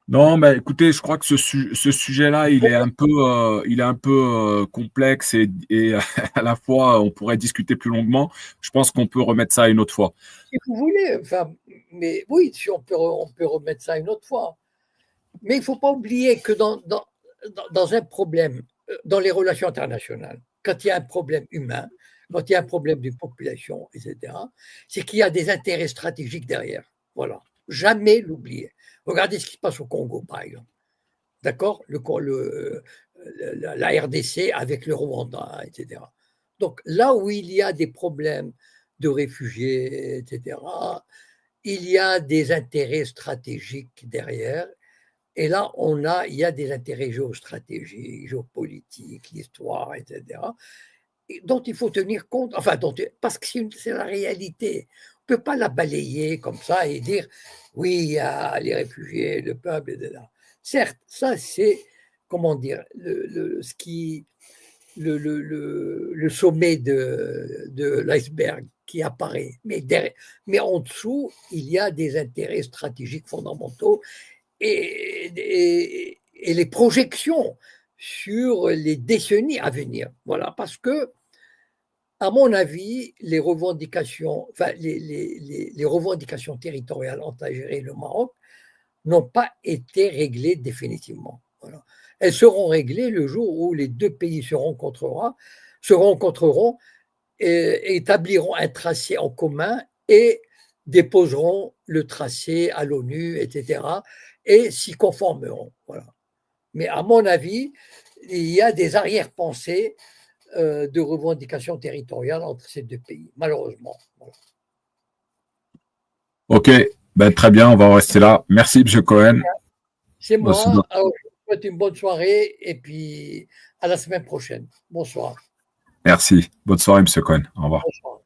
Non, mais écoutez, je crois que ce sujet-là, il est un peu complexe et à la fois, on pourrait discuter plus longuement. Je pense qu'on peut remettre ça une autre fois. Si vous voulez, enfin, mais oui, si on peut remettre ça une autre fois. Mais il ne faut pas oublier que dans un problème, dans les relations internationales, quand il y a un problème humain, quand il y a un problème de population, etc., c'est qu'il y a des intérêts stratégiques derrière. Voilà. Jamais l'oublier. Regardez ce qui se passe au Congo, par exemple. D'accord, la RDC avec le Rwanda, etc. Donc, là où il y a des problèmes de réfugiés, etc., il y a des intérêts stratégiques derrière. Et là, il y a des intérêts géostratégiques, géopolitiques, l'histoire, etc., dont il faut tenir compte, parce que c'est la réalité. On ne peut pas la balayer comme ça et dire, oui, il y a les réfugiés, le peuple, etc. Certes, ça, c'est, comment dire, le sommet de l'iceberg qui apparaît. Mais en dessous, il y a des intérêts stratégiques fondamentaux et les projections sur les décennies à venir. Voilà, parce que, à mon avis, les revendications territoriales entre l'Algérie et le Maroc n'ont pas été réglées définitivement. Voilà. Elles seront réglées le jour où les deux pays se rencontreront et établiront un tracé en commun et déposeront le tracé à l'ONU, etc., et s'y conformeront. Voilà. Mais à mon avis, il y a des arrière-pensées de revendications territoriales entre ces deux pays, malheureusement. Voilà. Ok, très bien, on va en rester là. Merci, M. Cohen. C'est moi. Alors, je vous souhaite une bonne soirée et puis à la semaine prochaine. Bonsoir. Merci. Bonne soirée, M. Cohen. Au revoir. Bonsoir.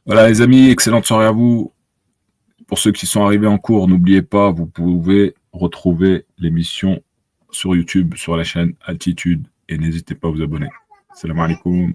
Voilà, les amis, excellente soirée à vous. Pour ceux qui sont arrivés en cours, n'oubliez pas, vous pouvez retrouver l'émission sur YouTube, sur la chaîne Altitude, et n'hésitez pas à vous abonner. Salam alaikum.